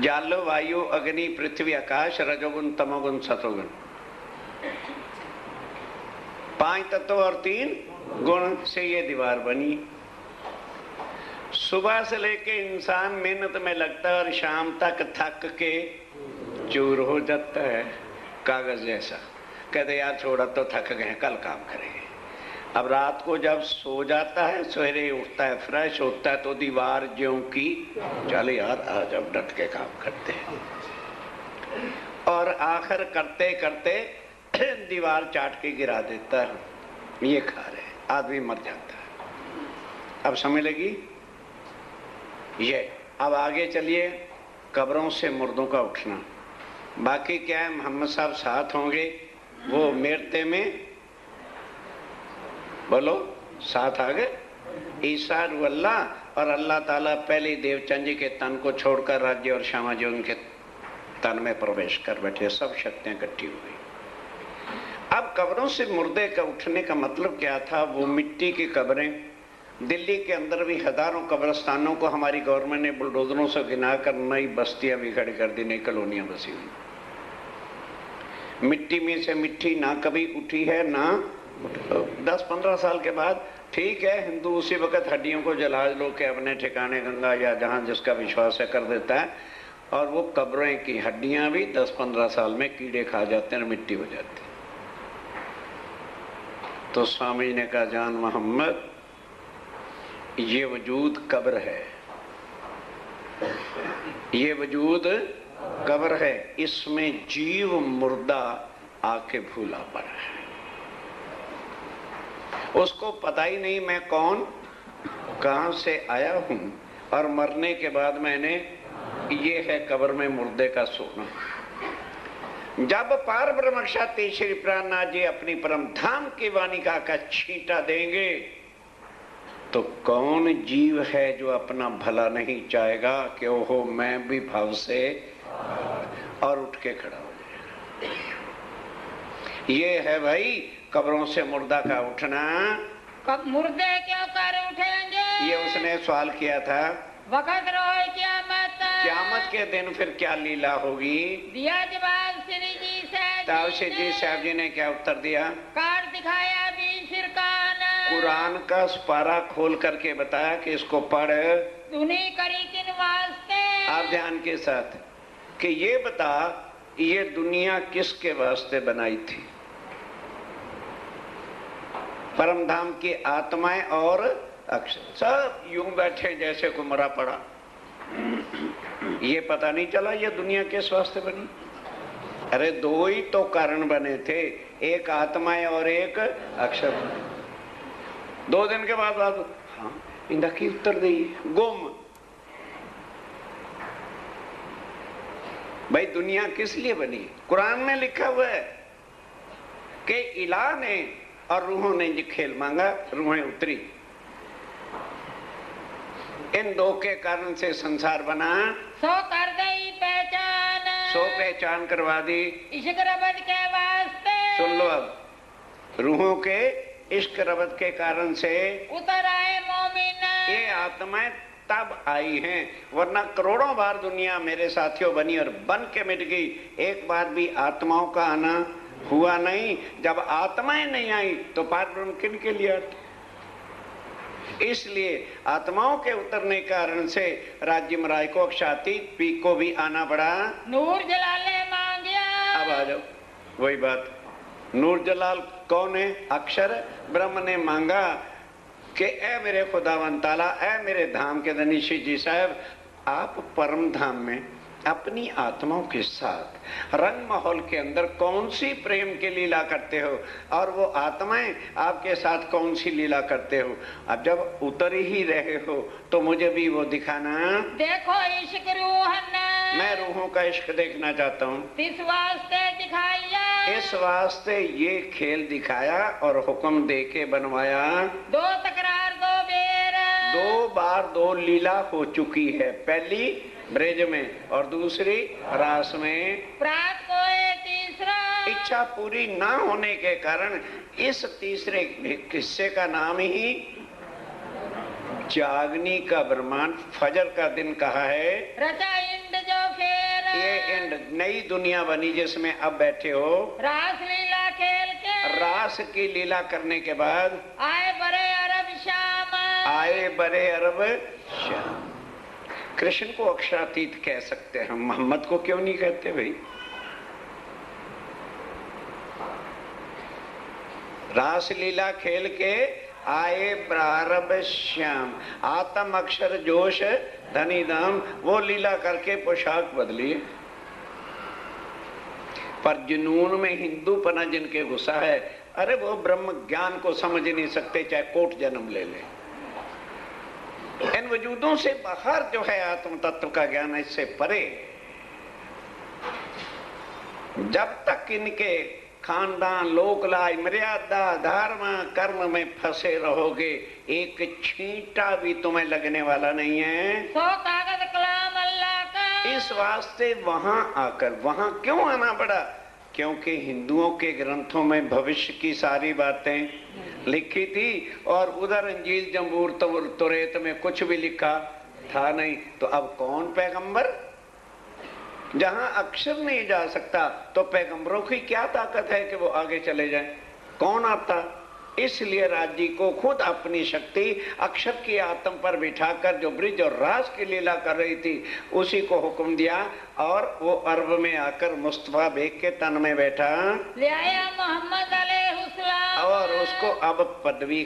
जल वायु अग्नि पृथ्वी आकाश रजोगुण तमोगुण सतोगुण, 5 तत्व और 3 गुण से ये दीवार बनी। सुबह से लेके इंसान मेहनत में लगता है और शाम तक थक के चूर हो जाता है, कागज जैसा। कहते यार छोड़ा तो थक गए, कल काम करेंगे। अब रात को जब सो जाता है, सवेरे उठता है, फ्रेश होता है, तो दीवार ज्यों की चल यार आज अब डट के काम करते हैं। और आखिर करते करते दीवार चाट के गिरा देता है। ये खा रहे, आदमी मर जाता है। अब समझ लगी ये। अब आगे चलिए, कब्रों से मुर्दों का उठना। बाकी क्या है, मोहम्मद साहब साथ होंगे, वो मेरते में बोलो साथ आ गए। ईसा अल्लाह और अल्लाह ताला पहले देवचंद जी के तन को छोड़कर राज्य और श्यामा जी उनके तन में प्रवेश कर बैठे, सब शक्तियां इकट्ठी हुई। अब कब्रों से मुर्दे का उठने का मतलब क्या था? वो मिट्टी की कब्रें, दिल्ली के अंदर भी हजारों कब्रस्तानों को हमारी गवर्नमेंट ने बुलडोजरों से गिना कर नई बस्तियां भी खड़ी कर दी, नई कॉलोनियां बसी हुई। मिट्टी में से मिट्टी ना कभी उठी है ना 10-15 साल के बाद ठीक है, हिंदू उसी वक्त हड्डियों को जला लो के अपने ठिकाने गंगा या जहां जिसका विश्वास है कर देता है, और वो कब्रें की हड्डियां भी 10-15 साल में कीड़े खा जाते हैं और मिट्टी हो जाती है। तो स्वामी ने कहा जान मोहम्मद, ये वजूद कब्र है, ये वजूद कब्र है, इसमें जीव मुर्दा आके भूला पड़ा है। उसको पता ही नहीं मैं कौन, कहां से आया हूं, और मरने के बाद मैंने, ये है कब्र में मुर्दे का सोना। जब पार ब्रह्म क्षाति श्री प्राणनाथ जी अपनी परम धाम की वानिका का छींटा देंगे, तो कौन जीव है जो अपना भला नहीं चाहेगा कि ओहो मैं भी भाव से, और उठ के खड़ा हो जाएगा। ये है भाई कब्रों से मुर्दा का उठना। कब मुर्दे क्यों कर उठेंगे? ये उसने सवाल किया था। वक़्त रोए क़यामत, क़यामत के दिन फिर क्या लीला होगी? दिया जवाब श्री जी साहब तब श्री जी साहब जी ने क्या उत्तर दिया? कार दिखाया भी फिरकान, कुरान का पारा खोल करके बताया कि इसको पढ़, तूने करी किन वास्ते। आप ध्यान के साथ कि ये बता, ये दुनिया किसके वास्ते बनाई थी? परम धाम की आत्माएं और अक्षर सब यूं बैठे जैसे को मरा पड़ा। ये पता नहीं चला ये दुनिया किस वास्ते बनी। अरे दो ही तो कारण बने थे, एक आत्माएं और एक अक्षर। 2 दिन के बाद हाँ इंदा की उत्तर दी गुम। भाई दुनिया किस लिए बनी? कुरान में लिखा हुआ है कि इलाह ने और रूहों ने ये खेल मांगा, रूहें उतरी। इन दो के कारण से संसार बना। सो कर गई पहचान, सो पहचान करवा दी इश्क रबत के वास्ते। सुन लो अब, रूहों के इश्क रबत के कारण से उतर आए मोमिन। ये आत्माएं तब आई हैं, वरना करोड़ों बार दुनिया मेरे साथियों बनी और बन के मिट गई। एक बार भी आत्माओं का आना हुआ नहीं। जब आत्माएं नहीं आई तो पारब्रह्म किन के लिए आते? इसलिए आत्माओं के उतरने के कारण से राज्य महाराज को अक्षातीत पी को भी आना पड़ा। नूर जलाले मांगिया। अब आ जाओ वही बात। नूर जलाल कौन है? अक्षर ब्रह्म ने मांगा कि ए मेरे खुदावन ताला, ए मेरे धाम के धनीशी जी साहब, आप परम धाम में अपनी आत्माओं के साथ रंग माहौल के अंदर कौन सी प्रेम की लीला करते हो और वो आत्माएं आपके साथ कौन सी लीला करते हो। अब जब उतर ही रहे हो तो मुझे भी वो दिखाना। देखो इश्क रूहन, मैं रूहों का इश्क देखना चाहता हूँ। इस वास्ते दिखाया, इस वास्ते ये खेल दिखाया और हुक्म दे के बनवाया। 2 तकरार 2 बेर। 2 बार 2 लीला हो चुकी है, पहली ब्रज में और दूसरी रास में। प्रात को ये तीसरा। इच्छा पूरी ना होने के कारण इस तीसरे किस्से का नाम ही जागनी का ब्रह्मांड, फजर का दिन कहा है। रचा इंड जो फेर, ये इंड नई दुनिया बनी जिसमें अब बैठे हो। रास लीला खेल के रास की लीला करने के बाद आए बड़े अरब शाम। आए बड़े अरब शाम। कृष्ण को अक्षरातीत कह सकते हैं, मोहम्मद को क्यों नहीं कहते भाई? रास लीला खेल के आए प्रारंभ श्याम। आत्म अक्षर जोश धनी दाम, वो लीला करके पोशाक बदली। पर जुनून में हिंदूपना जिनके घुसा है, अरे वो ब्रह्म ज्ञान को समझ नहीं सकते चाहे कोट जन्म ले ले। इन वजूदों से बाहर जो है आत्म तत्व का ज्ञान, इससे परे। जब तक इनके खानदान, लोकलाज, मर्यादा, धर्म, कर्म में फंसे रहोगे, एक छींटा भी तुम्हें लगने वाला नहीं है। 100 कागज कलाम अल्लाह का। इस वास्ते वहां आकर, वहां क्यों आना पड़ा? क्योंकि हिंदुओं के ग्रंथों में भविष्य की सारी बातें लिखी थी और उधर अंजील जंबूर तुरेत में कुछ भी लिखा था नहीं। तो अब कौन पैगंबर? जहां अक्षर नहीं जा सकता तो पैगंबरों की क्या ताकत है कि वो आगे चले जाएं? कौन आता? इसलिए राज्य को खुद अपनी शक्ति अक्षर की आत्म पर बिठाकर जो ब्रिज और रास की लीला कर रही थी उसी को हुक्म दिया और वो अरब में आकर मुस्तफा बेग के तन में बैठा ले आया मोहम्मद अलैहिस्सलाम। और उसको अब पदवी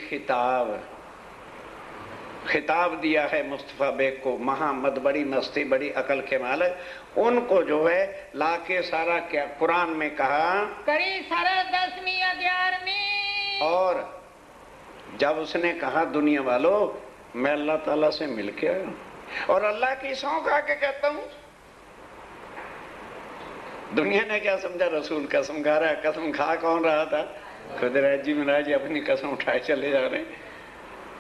खिताब दिया है मुस्तफा बेग को। मोहम्मद बड़ी मस्ती, बड़ी अकल के मालिक, उनको जो है लाके सारा क्या कुरान में कहा करी सारा 10वीं 11वीं। और जब उसने कहा दुनिया वालों मैं अल्लाह ताला से मिल के आया और अल्लाह की सौं खा के कहता हूं, दुनिया ने क्या समझा? रसूल कसम खा रहा है। कसम खा कौन रहा था? खुद राजी महाराज अपनी कसम उठाए चले जा रहे हैं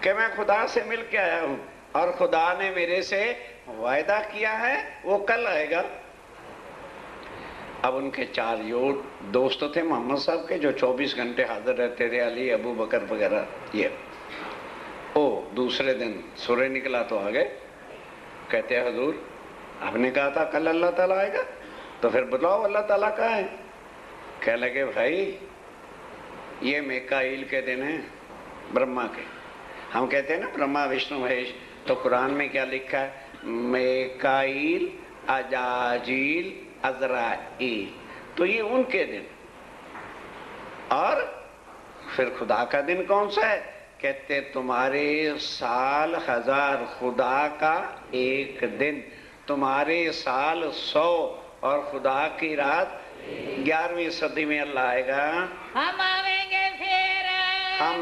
कि मैं खुदा से मिल के आया हूं और खुदा ने मेरे से वायदा किया है वो कल आएगा। अब उनके 4 दोस्त थे मोहम्मद साहब के जो 24 घंटे हाजिर रहते थे, अली, अबू बकर वगैरह। ये दूसरे दिन सूर्य निकला तो आ गए। कहते हैं हुजूर आपने कहा था कल अल्लाह ताला आएगा, तो फिर बताओ अल्लाह ताला कहाँ है? कह लगे भाई ये मेकाइल के दिन है, ब्रह्मा के। हम कहते हैं ना ब्रह्मा विष्णु महेश, तो कुरान में क्या लिखा है? मेकाइल, अजाजील, अजराइल। तो ये उनके दिन। और फिर खुदा का दिन कौन सा है? कहते तुम्हारे साल 1000 खुदा का एक दिन, तुम्हारे साल 100 और खुदा की रात। 11वीं सदी में अल्लाह आएगा, हम आवेंगे फिर।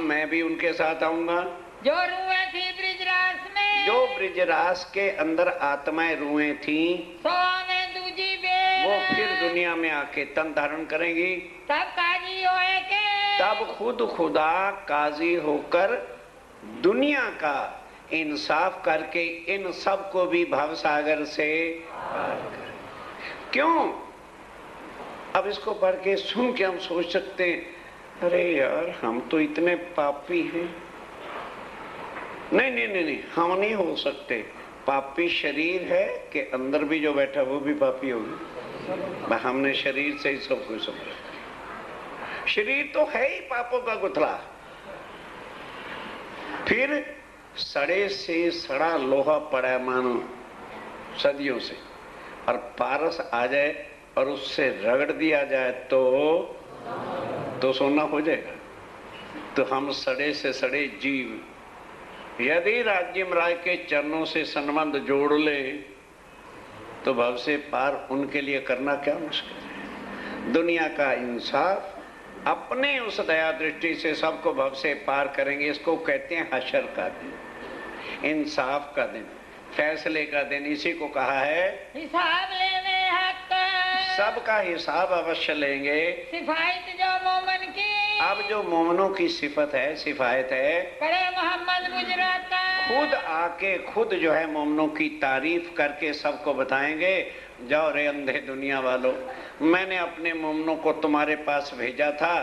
मैं भी उनके साथ आऊंगा। जो रुएं थी ब्रिजरास में, जो ब्रिजरास के अंदर आत्माएं रुएं थी, सो में दूजी बेर, वो फिर दुनिया में आके तन धारण करेंगी। तब काजी होए के, तब खुद खुदा काजी होकर दुनिया का इंसाफ करके इन सब को भी भवसागर से पार करे। क्यों? अब इसको पढ़ के सुन के हम सोच सकते हैं, अरे यार हम तो इतने पापी हैं। नहीं नहीं नहीं नहीं, हम नहीं हो सकते। पापी शरीर है कि अंदर भी जो बैठा वो भी पापी होगी। हमने शरीर से ही सब कुछ समझा। शरीर तो है ही पापों का गुथला। फिर सड़े से सड़ा लोहा पड़ा है मानो सदियों से, और पारस आ जाए और उससे रगड़ दिया जाए तो सोना हो जाएगा। तो हम सड़े से सड़े जीव यदि राज्य राय के चरणों से संबंध जोड़ ले तो भव से पार उनके लिए करना क्या मुश्किल है। दुनिया का इंसाफ अपने उस दया दृष्टि से सबको भव से पार करेंगे। इसको कहते हैं हशर का दिन, इंसाफ का दिन, फैसले का दिन। इसी को कहा है हिसाब लेने हक। सबका हिसाब अवश्य लेंगे। सिफायत जो मोमन की, अब जो मोमनों की सिफत है, सिफायत है, करे मोहम्मद गुजरात का, खुद आके खुद जो है मोमनों की तारीफ करके सबको बताएंगे, जाओ रे अंधे दुनिया वालों, मैंने अपने मोमनों को तुम्हारे पास भेजा था,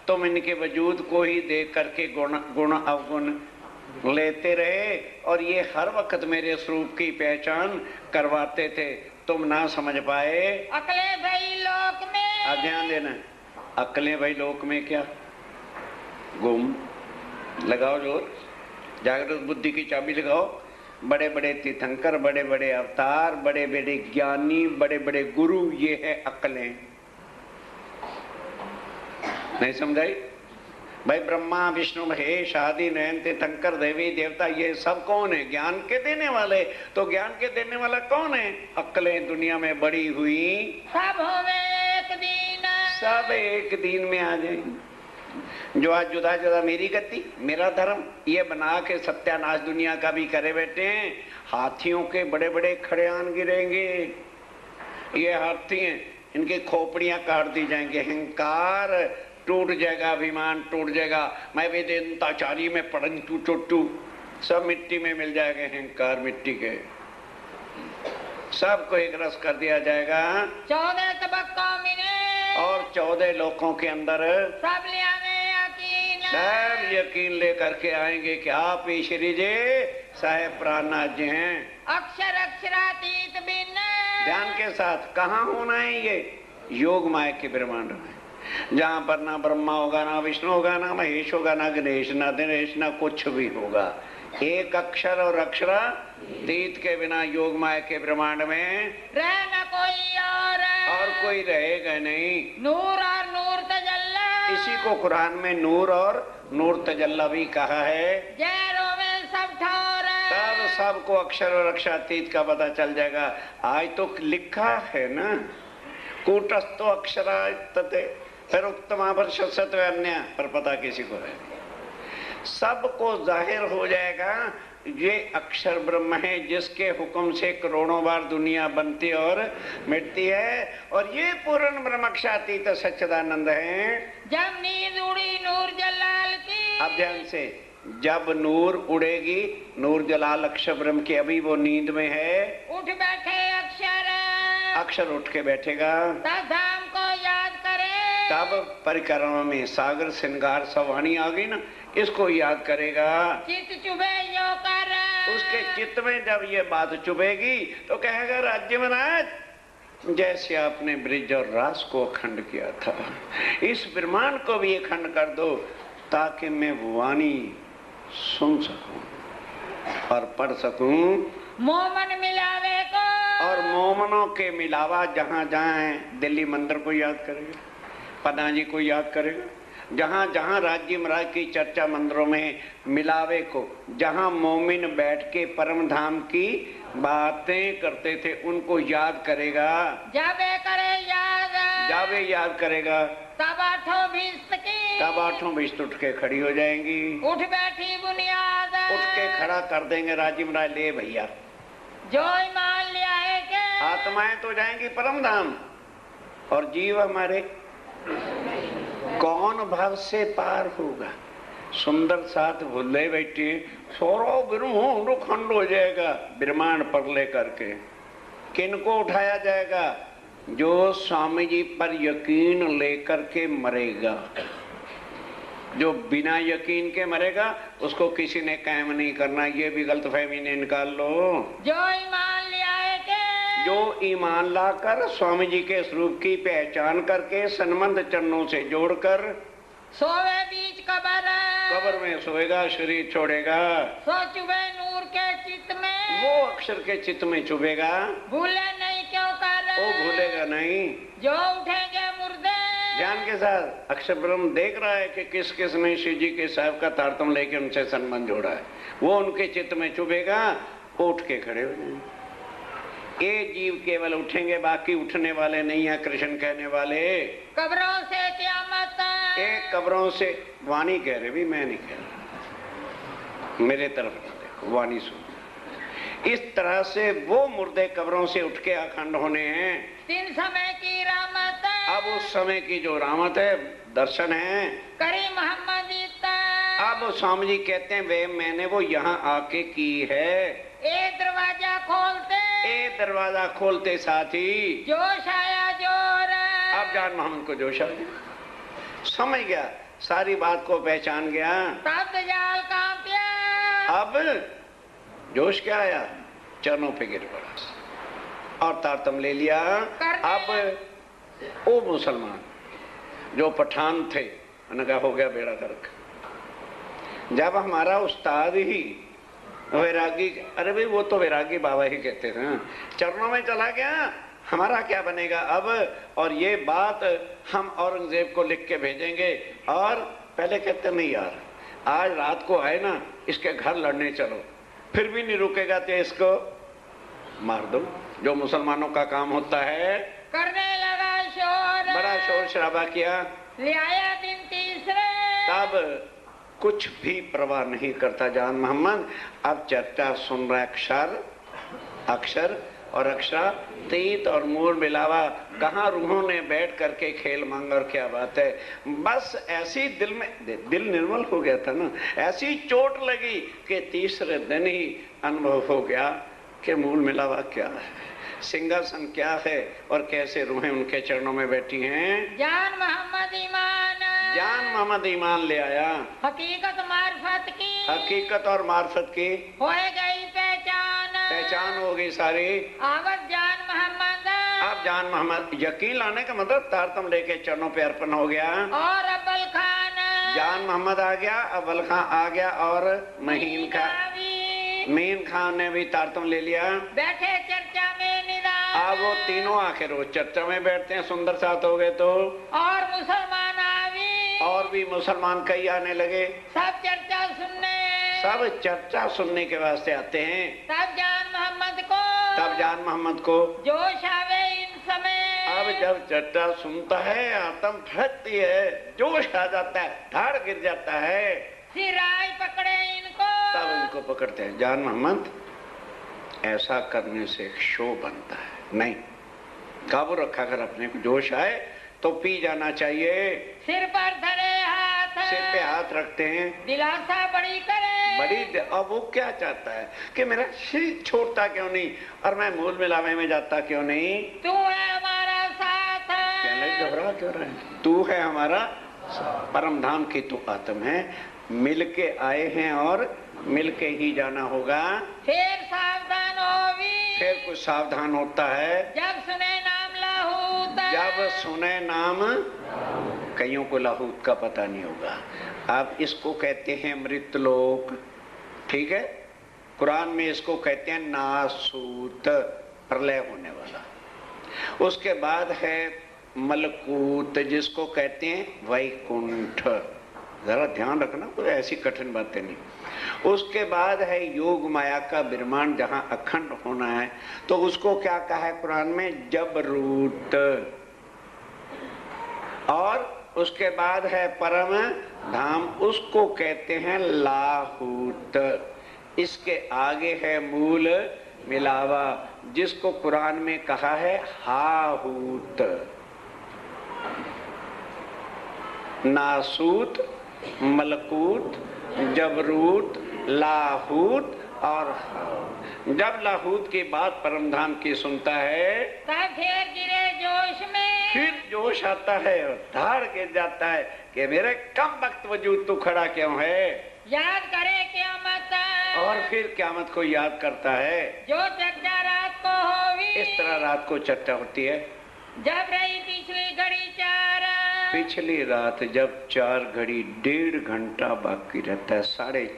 तुम इनके वजूद को ही देख करके गुण अवगुण लेते रहे और ये हर वक्त मेरे स्वरूप की पहचान करवाते थे, तुम ना समझ पाए। अकले भाई लोक में, अब ध्यान देना, अकले भाई लोक में क्या? गुम। लगाओ जोर, जागृत बुद्धि की चाबी लगाओ। बड़े बड़े तीर्थंकर, बड़े बड़े अवतार, बड़े बड़े ज्ञानी, बड़े बड़े गुरु, ये है अक्लें। नहीं समझाई? भाई ब्रह्मा विष्णु महेश आदि नयन तीर्थंकर देवी देवता, ये सब कौन है? ज्ञान के देने वाले। तो ज्ञान के देने वाला कौन है? अक्लें दुनिया में बड़ी हुई सब होवे एक दिन, सब एक दिन में आ जाएंगे। जो आज जुदा जुदा मेरी गति मेरा धर्म ये बना के सत्यानाश दुनिया का भी करे बैठे हैं। हाथियों के बड़े बड़े खड़ेयान गिरेंगे। ये हाथी हैं, इनकी खोपड़ियां काट दी जाएंगे, अहंकार टूट जाएगा, अभिमान टूट जाएगा। मैं वेदांताचारी में पढ़ू चोटू, सब मिट्टी में मिल जाएगा। अहंकार मिट्टी के सबको एक रस कर दिया जाएगा। 14 तबक्कों में और 14 लोकों के अंदर सब लिया में यकीन, सब यकीन लेकर के आएंगे कि आप ईश्वरी जी साहेब प्राणनाथ जी हैं। अक्षर अक्षरातीत भिन्न, ध्यान के साथ कहाँ होना है? ये योग माया के ब्रह्मांड में, जहाँ पर ना ब्रह्मा होगा, ना विष्णु होगा, ना महेश होगा, ना गणेश, ना दिनेश, ना कुछ भी होगा। एक अक्षर और अक्षरातीत के बिना योग माया के ब्रह्मांड में रहना कोई और कोई रहेगा नहीं। नूर और नूर तजल्ला, इसी को कुरान में नूर और नूर तजल्ला भी कहा है। जैरों में सब ठौर, तब सबको अक्षर और अक्षरातीत का पता चल जाएगा। आज तो लिखा है ना, कूटस्थो अक्षरायतते, फिर उत्तमा पर सत्व अन्य, पर पता किसी को है। सबको जाहिर हो जाएगा ये अक्षर ब्रह्म है, जिसके हुक्म से करोड़ों बार दुनिया बनती और मिटती है, और ये पूर्ण ब्रह्मक्षातीत सच्चिदानंद है। जब नींद उड़ी नूर जलाल की, अब ध्यान से, जब नूर उड़ेगी, नूर जलाल अक्षर ब्रह्म की, अभी वो नींद में है, उठ बैठे अक्षर, अक्षर उठ के बैठेगा, तब धाम को याद करे, तब परिक्रमा में सागर श्रृंगार सवाणी आ गई ना, इसको याद करेगा। चित चुभे यो कर, उसके चित्त में जब ये बात चुभेगी तो कहेगा राज्य महाराज, जैसे आपने ब्रिज और रास को अखंड किया था, इस ब्रह्मांड को भी अखंड कर दो, ताकि मैं वाणी सुन सकूं और पढ़ सकूं। मोमन मिलावे को, और मोमनों के मिलावा जहां जहां है, दिल्ली मंदिर को याद करेगा, पन्ना जी को याद करेगा, जहां जहां राज्य महाराज की चर्चा मंदिरों में मिलावे को, जहां मोमिन बैठ के परम धाम की बातें करते थे उनको याद करेगा, जावे करे याद, जावे याद करेगा, तब आठों भीष्ट की, तब आठों भीष्ट उठ के खड़ी हो जाएंगी। उठ बैठी बुनियाद, उठ के खड़ा कर देंगे राज्य महाराज, ले भैया जो ईमान ले आए के, आत्माएं तो जाएंगी परम धाम और जीव हमारे कौन भाव से पार होगा। सुंदर साथ भूले बैठे सौरो ब्रह्म खंड हो जाएगा ब्रह्मांड पर लेकर के। किनको उठाया जाएगा? जो स्वामी जी पर यकीन लेकर के मरेगा। जो बिना यकीन के मरेगा उसको किसी ने कायम नहीं करना, ये भी गलतफहमी ने निकाल लो। जो ईमान ले आए के, जो ईमान लाकर स्वामी जी के स्वरूप की पहचान करके सन्मंद चरणों से जोड़कर सोवे बीच कबर, कब्र में सोएगा, शरीर छोड़ेगा, सो चुभे नूर के चित्त में, वो अक्षर के चित्त में चुभेगा, भूले नहीं क्यों कर, वो भूलेगा नहीं। जो उठेंगे मुर्दे, ज्ञान के साथ अक्षर ब्रह्म देख रहा है कि किस किस ने शिव जी के साहब का तारतम लेके उनसे संबंध जोड़ा है, वो उनके चित्त में चुभेगा, उठ के खड़े हो जाएंगे। ये जीव केवल उठेंगे, बाकी उठने वाले नहीं है। कृष्ण कहने वाले कब्रों से क़यामत, एक कब्रों से, वाणी कह रहे भी, मैं नहीं कह रहा, मेरे तरफ देखो, वाणी सुन। इस तरह से वो मुर्दे कब्रों से उठ के अखंड होने हैं। तीन समय की रहमत, अब उस समय की जो रहमत है, दर्शन है, करी मोहम्मद इत्ता, अब स्वामी जी कहते हैं वे मैंने वो यहाँ आके की है। ए दरवाजा खोलते, ए दरवाजा खोलते साथी जोश आया जोर, अब जान मोहम्मद को जोश आ गया, समझ गया, सारी बात को पहचान गया। तब दजाल कांपिया, अब जोश क्या आया? चरणों पे गिर पड़ा और तारतम ले लिया। अब वो मुसलमान जो पठान थे, उन्होंने कहा हो गया बेड़ा गर्क। जब हमारा उस्ताद ही वैरागी, अरे भाई वो तो वैरागी बाबा ही कहते थे, चरणों में चला गया, हमारा क्या बनेगा अब? और ये बात हम औरंगजेब को लिख के भेजेंगे। और पहले कहते नहीं यार, आज रात को आए ना, इसके घर लड़ने चलो, फिर भी नहीं रुकेगा तो इसको मार दो। जो मुसलमानों का काम होता है। करने लगा शोर, बड़ा शोर शराबा किया, ले आया दिन तीसरे, तब कुछ भी परवाह नहीं करता जान मोहम्मद। अब चर्चा सुन रहा, अक्षर अक्षर और अक्षरातीत और मूल मिलावा, कहाँ रूहों ने बैठ करके खेल मांगा। और क्या बात है, बस ऐसी दिल में, दिल निर्मल हो गया था ना, ऐसी चोट लगी कि तीसरे दिन ही अनुभव हो गया कि मूल मिलावा क्या है, सिंहासन क्या है और कैसे रूहें उनके चरणों में बैठी हैं। जान मोहम्मद ईमान, जान मोहम्मद ईमान ले आया, हकीकत मार्फत की, हकीकत और मार्फत की हो गई पहचान, पहचान हो गई सारी। आवत जान मोहम्मद, अब जान मोहम्मद, यकीन लाने का मतलब तारतम लेके चरणों पे अर्पण हो गया। और अब्बल खान, जान मोहम्मद आ गया, अव्वल खान आ गया और महीन खान ने भी तारतम ले लिया। बैठे चर्चा में निदान, अब वो तीनों आखिर रोज चर्चा में बैठते हैं, सुंदर साथ हो गए तो। और मुसलमान आवी, और भी मुसलमान कई आने लगे, सब चर्चा सुनने, सब चर्चा सुनने के वास्ते आते हैं। तब जान मोहम्मद को जोश आवे इन समय, अब जब चर्चा सुनता है, आत्म फटती है, जोश आ जाता है, ठाड़ गिर जाता है, सिराय पकड़े इनको, तब इनको पकड़ते हैं। जान मोहम्मद, ऐसा करने से शो बनता है, नहीं, काबू रखा कर अपने को। जोश आए तो पी जाना चाहिए। सिर पर धरे हाथ, सिर पे हाथ रखते हैं, दिलासा बड़ी करे, बड़ी। अब वो क्या चाहता है कि मेरा शरीर छोड़ता क्यों नहीं और मैं मूल मिलावे में जाता क्यों नहीं? तू है हमारा साथ, कहने घबरा क्यों रहे? तू है हमारा परम धाम की तू आत्म है, मिल के आए हैं और मिल के ही जाना होगा। फिर सावधान होवी, फिर कुछ सावधान होता है जब सुने नाम लाहूत, जब सुने नाम, कईयों को लाहूत का पता नहीं होगा। अब इसको कहते हैं मृतलोक, ठीक है, कुरान में इसको कहते हैं नासूत, प्रलय होने वाला। उसके बाद है मलकूत जिसको कहते हैं वैकुंठ, जरा ध्यान रखना, कोई ऐसी कठिन बातें नहीं। उसके बाद है योग माया का विरमान जहां अखंड होना है, तो उसको क्या कहा है कुरान में? जबरूत। और उसके बाद है परम धाम, उसको कहते हैं लाहूत। इसके आगे है मूल मिलावा, जिसको कुरान में कहा है हाहूत। नासूत, मलकूत, जबरूत, लाहूत और जब लाहूत की बात परमधाम की सुनता है तब फिर गिरे जोश में, फिर जोश आता है और धाड़ गिर जाता है कि मेरे कम वक्त वजूद तू खड़ा क्यों है, याद करे क़यामत। और फिर क़यामत को याद करता है। जो चर्चा रात को होगी, इस तरह रात को चर्चा होती है। जब रही पिछली घड़ी 4, पिछली रात जब 4 घड़ी 1.5 घंटा बाकी रहता है,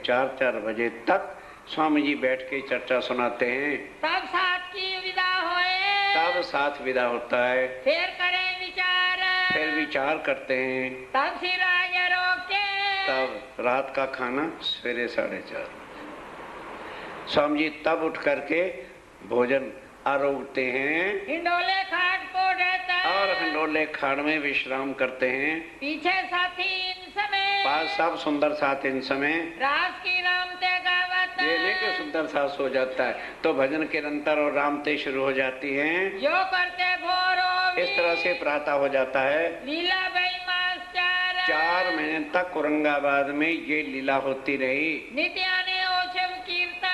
4:30 बजे तक स्वामी जी बैठ के चर्चा सुनाते हैं। तब साथ की विदा होए, तब साथ विदा होता है। फिर करें विचार, फिर विचार करते हैं। तब सिर आगे रोके, तब रात का खाना सवेरे 4:30। स्वामी जी तब उठ करके भोजन आरोगते हैं, हिंडोले खाट को रहता है, और हिंडोले खाड़ में विश्राम करते हैं। पीछे साथी इन समय, पास सब सुंदर साथ इन समय, रास की रामते गावत, ये नहीं कि सुंदर साथ सो जाता है तो भजन के निरंतर और रामते शुरू हो जाती हैं। जो करते भोर होगी, इस तरह से प्रातः हो जाता है। लीला भाई मास्टर 4 महीने तक औरंगाबाद में ये लीला होती रही। नित्याने ओछम कीर्तन,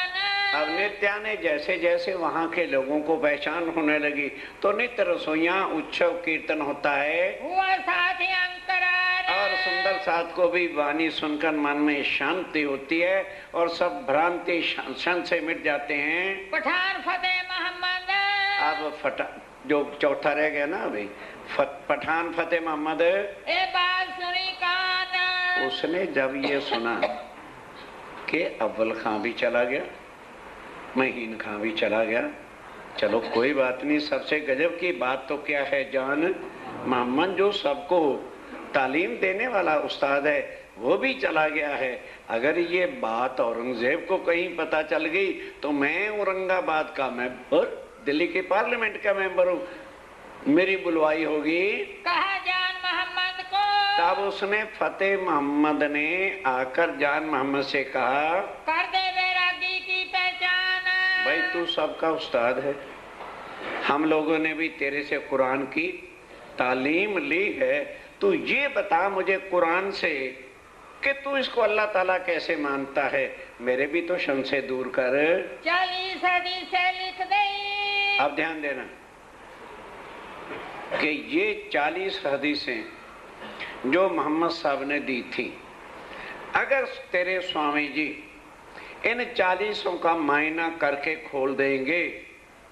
अब नित्याने जैसे जैसे वहाँ के लोगों को पहचान होने लगी तो नित्य रसोइयाँ उत्सव कीर्तन होता है। हुआ साथी अंकरार, और सुंदर साथ को भी वाणी सुनकर मन में शांति होती है और सब भ्रांति क्षण से मिट जाते हैं। पठान फतेह मोहम्मद, अब जो चौथा रह गया ना अभी, पठान फतेह मोहम्मद, ए बात सुनी कान, उसने जब ये सुना कि अव्वल खां भी चला गया, महीन खां भी चला गया, चलो कोई बात नहीं। सबसे गजब की बात तो क्या है जान मोहम्मद, जो सबको तालीम देने वाला उस्ताद है वो भी चला गया है। अगर ये बात औरंगजेब को कहीं पता चल गई तो मैं औरंगाबाद का मेंबर, दिल्ली के पार्लियामेंट का मेंबर हूँ, मेरी बुलवाई होगी। कहा जान मोहम्मद को, तब उसने फतेह मोहम्मद ने आकर जान मोहम्मद से कहा, कर दे बैरागी की पहचान। भाई तू सबका उस्ताद है, हम लोगों ने भी तेरे से कुरान की तालीम ली है, तू ये बता मुझे कुरान से कि तू इसको अल्लाह ताला कैसे मानता है, मेरे भी तो संशय दूर कर। 40 हदीस से लिख दे। अब ध्यान देना कि ये 40 हदीसें जो मोहम्मद साहब ने दी थी, अगर तेरे स्वामी जी इन 40 का मायना करके खोल देंगे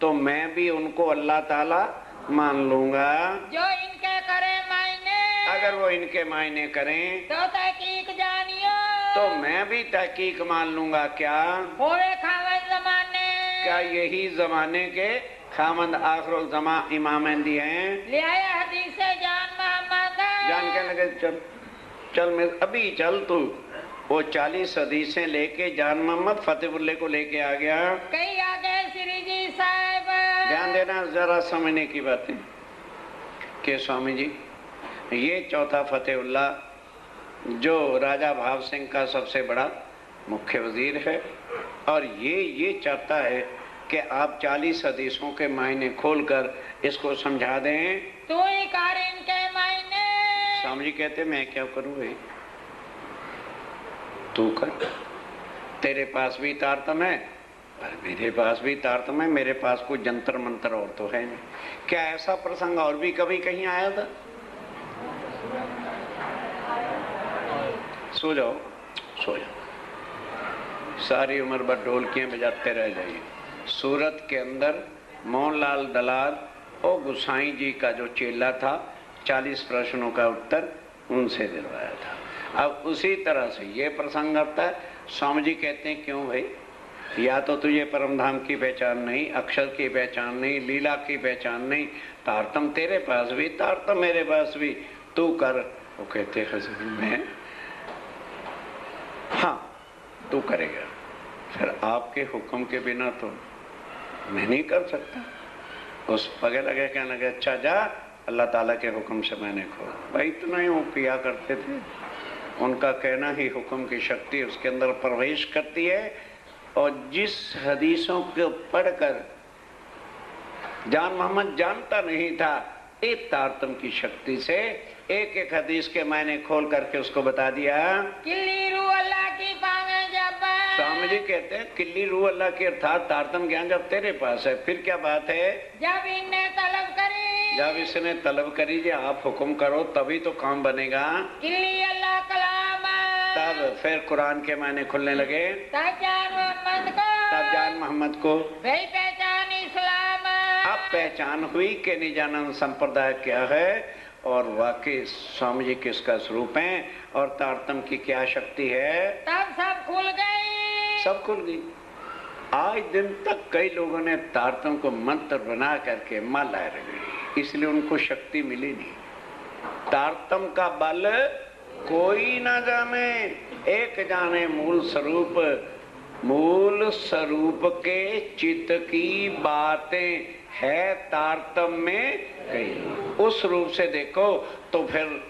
तो मैं भी उनको अल्लाह ताला मान लूंगा। जो इनके करे मायने, अगर वो इनके मायने करें तो तहकीक जानियो, तो मैं भी तहकीक मान लूंगा। क्या होवे खावत जमाने, क्या यही जमाने के खामंद आखिरुल जमा इमामंदी हैं? ले आया हदीस से जान मोहम्मद, जान के लगे चल चल मैं अभी चल तू। वो 40 हदीसें लेके जान मोहम्मद फतेहुल्ले को लेके आ गया। कई आगे श्री जी साहब, ध्यान देना जरा समझने की बातें कि स्वामी जी ये चौथा फतेहुल्ला जो राजा भाव सिंह का सबसे बड़ा मुख्य वजीर है, और ये चाहता है कि आप 40 हदीसों के मायने खोलकर इसको समझा दें। तू ही कर इनके मायने। स्वामी जी कहते मैं क्या करूं भाई, तू कर, तेरे पास भी तारतम है पर मेरे पास भी तारतम है, मेरे पास कोई जंतर मंतर और तो है नहीं। क्या ऐसा प्रसंग और भी कभी कहीं आया था? सो जाओ सो जाओ, सारी उम्र भर ढोलकियां बजाते रह जाइए। सूरत के अंदर मोहनलाल दलाल और गुसाई जी का जो चेला था, 40 प्रश्नों का उत्तर उनसे दिलवाया था। अब उसी तरह से ये प्रसंग आता है। स्वामी जी कहते हैं क्यों भाई, या तो तुझे परम धाम की पहचान नहीं, अक्षर की पहचान नहीं, लीला की पहचान नहीं, तारतम तेरे पास भी, तारतम मेरे पास भी, तू कर। वो कहते हजूर मैं, हाँ तू करेगा, फिर आपके हुक्म के बिना तो मैं नहीं कर सकता। उस पगे लगे कहने लगे अच्छा जा, अल्लाह ताला के हुक्म से मैंने खोल। भाई इतना ही वो पिया करते थे, उनका कहना ही हुक्म की शक्ति उसके अंदर प्रवेश करती है। और जिस हदीसों को पढ़कर जान मोहम्मद जानता नहीं था, एक तारतम की शक्ति से एक एक हदीस के मैंने खोल करके उसको बता दिया। किल्ली रूह अल्लाह की पावे जब, स्वामी जी कहते हैं किल्ली रूह अल्लाह की अर्थात तारतम ज्ञान जब तेरे पास है, फिर क्या बात है, जब इनने तलब करी, जब इसने तलब करी जे आप हुक्म करो तभी तो काम बनेगा। किल्ली अल्लाह कलाम, तब फिर कुरान के मायने खुलने लगे, तब जान मोहम्मद को, तब जान मोहम्मद को भाई पहचान इस्लाम। अब पहचान हुई कि निजानंद संप्रदाय क्या है और वाकई स्वामी जी किसका स्वरूप है और तारतम की क्या शक्ति है। तब सब खुल गई, सब खुल गई। आज दिन तक कई लोगों ने तारतम को मंत्र बना करके माला रखी, इसलिए उनको शक्ति मिली नहीं। तारतम का बल कोई ना जाने, एक जाने मूल स्वरूप। मूल स्वरूप के चित्त की बातें है तारतम में कही। उस रूप से देखो तो फिर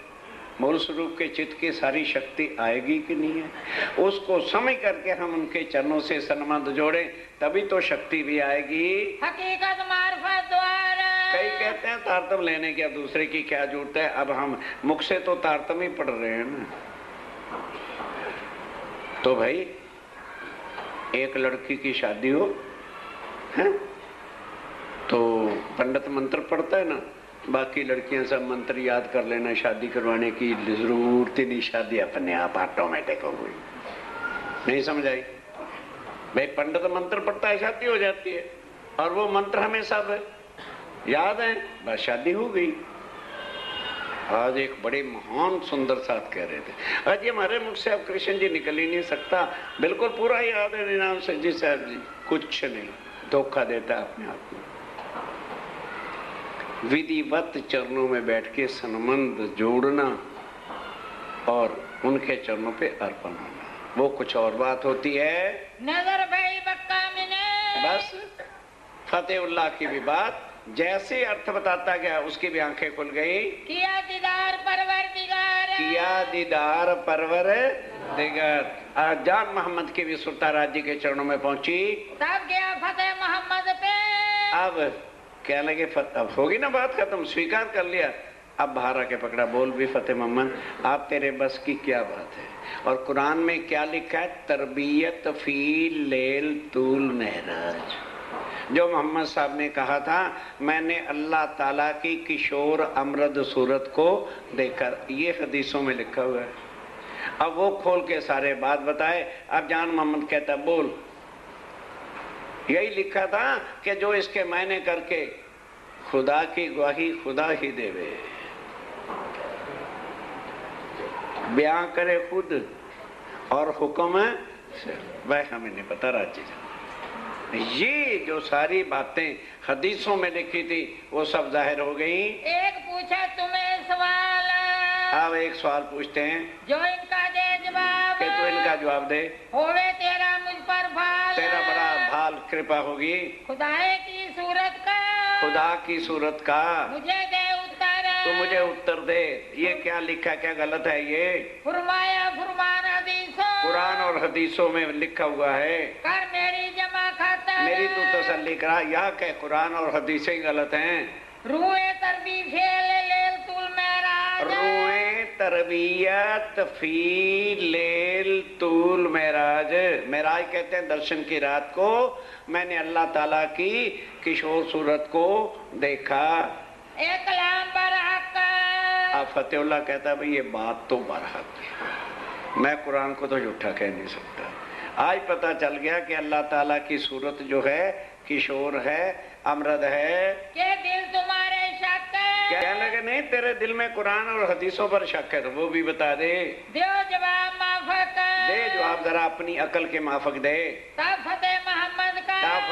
मूल स्वरूप के चित्त की सारी शक्ति आएगी कि नहीं है। उसको समझ करके हम उनके चरणों से संबंध जोड़े तभी तो शक्ति भी आएगी। हकीकत मार्फत द्वारा। कई कहते हैं तारतम लेने की अब दूसरे की क्या जरूरत है, अब हम मुख से तो तारतम ही पढ़ रहे हैं ना। तो भाई एक लड़की की शादी हो है तो पंडित मंत्र पढ़ता है ना, बाकी लड़कियां सब मंत्र याद कर लेना, शादी करवाने की जरूरत ही नहीं, शादी अपने आप ऑटोमेटिक हो गई। नहीं समझ आई? भाई पंडित मंत्र पढ़ता है शादी हो जाती है, और वो मंत्र हमें सब याद है, बस शादी हो गई। आज एक बड़े महान सुंदर साथ कह रहे थे, आज ये हमारे मुख से अब कृष्ण जी निकल ही नहीं सकता, बिल्कुल पूरा याद है निनाम सज्जी साहब जी, कुछ नहीं, धोखा देता है अपने आप में। विधिवत चरणों में बैठ के संबंध जोड़ना और उनके चरणों पे अर्पण होना, वो कुछ और बात होती है। नजर भाई बक्का मिने, बस फतेहुल्लाह की भी बात जैसे अर्थ बताता गया उसकी भी आंखें खुल गई। किया दीदार परवरदिगार, किया दीदार परवरदिगार। जान मोहम्मद की भी सुल्तान जी के चरणों में पहुंची, तब गया फतेह मोहम्मद पे। अब क्या लगे, अब होगी ना बात खत्म, स्वीकार कर लिया। अब बाहर आके पकड़ा, बोल भी फतेह मोहम्मद, आप तेरे बस की क्या बात है। और कुरान में क्या लिखा है, तरबियत फी लेल तूल महराज। जो मोहम्मद साहब ने कहा था, मैंने अल्लाह ताला की किशोर अमरद सूरत को देखकर, ये हदीसों में लिखा हुआ है। अब वो खोल के सारे बात बताए। अब जान मोहम्मद कहता बोल, यही लिखा था कि जो इसके मायने करके खुदा की गवाही खुदा ही देवे, बयां करे खुद और हुक्म वह हमें नहीं पता राज्य। ये जो सारी बातें हदीसों में लिखी थी वो सब जाहिर हो गई। एक पूछा तुम्हें सवाल, अब एक सवाल पूछते हैं, जो इनका दे जवाब, कि तू इनका जवाब दे, होवे तेरा मुझ पर भाल, तेरा बड़ा भाल कृपा होगी। खुदाए की सूरत का, खुदा की सूरत का मुझे दे उत्तर, तो मुझे उत्तर दे। ये क्या लिखा, क्या गलत है ये? फरमाया फरमान हदीसों, कुरान और हदीसों में लिखा हुआ है। कर मेरी जमा खाता, मेरी तो तसल्ली करा, या क्या कुरान और हदीसें ही गलत हैं? रूए तरबी फेल लेल तुल मेराज, रूए तरबियत फी लेल तूल मेराज। मेराज कहते हैं दर्शन की रात को मैंने अल्लाह ताला की किशोर सूरत को देखा। एक कलाम बरहक। अब फतेहुल्लाह कहता भाई ये बात तो बरहक है, मैं कुरान को तो झूठा कह नहीं सकता। आज पता चल गया कि अल्लाह ताला की सूरत जो है किशोर है, अमरद है। के दिल तुम्हारे शक है, क्या लगे नहीं तेरे दिल में कुरान और हदीसों पर शक है तो वो भी बता दे। दो जवाब माफक, दे जवाब, जरा अपनी अकल के माफक दे। तब फतेह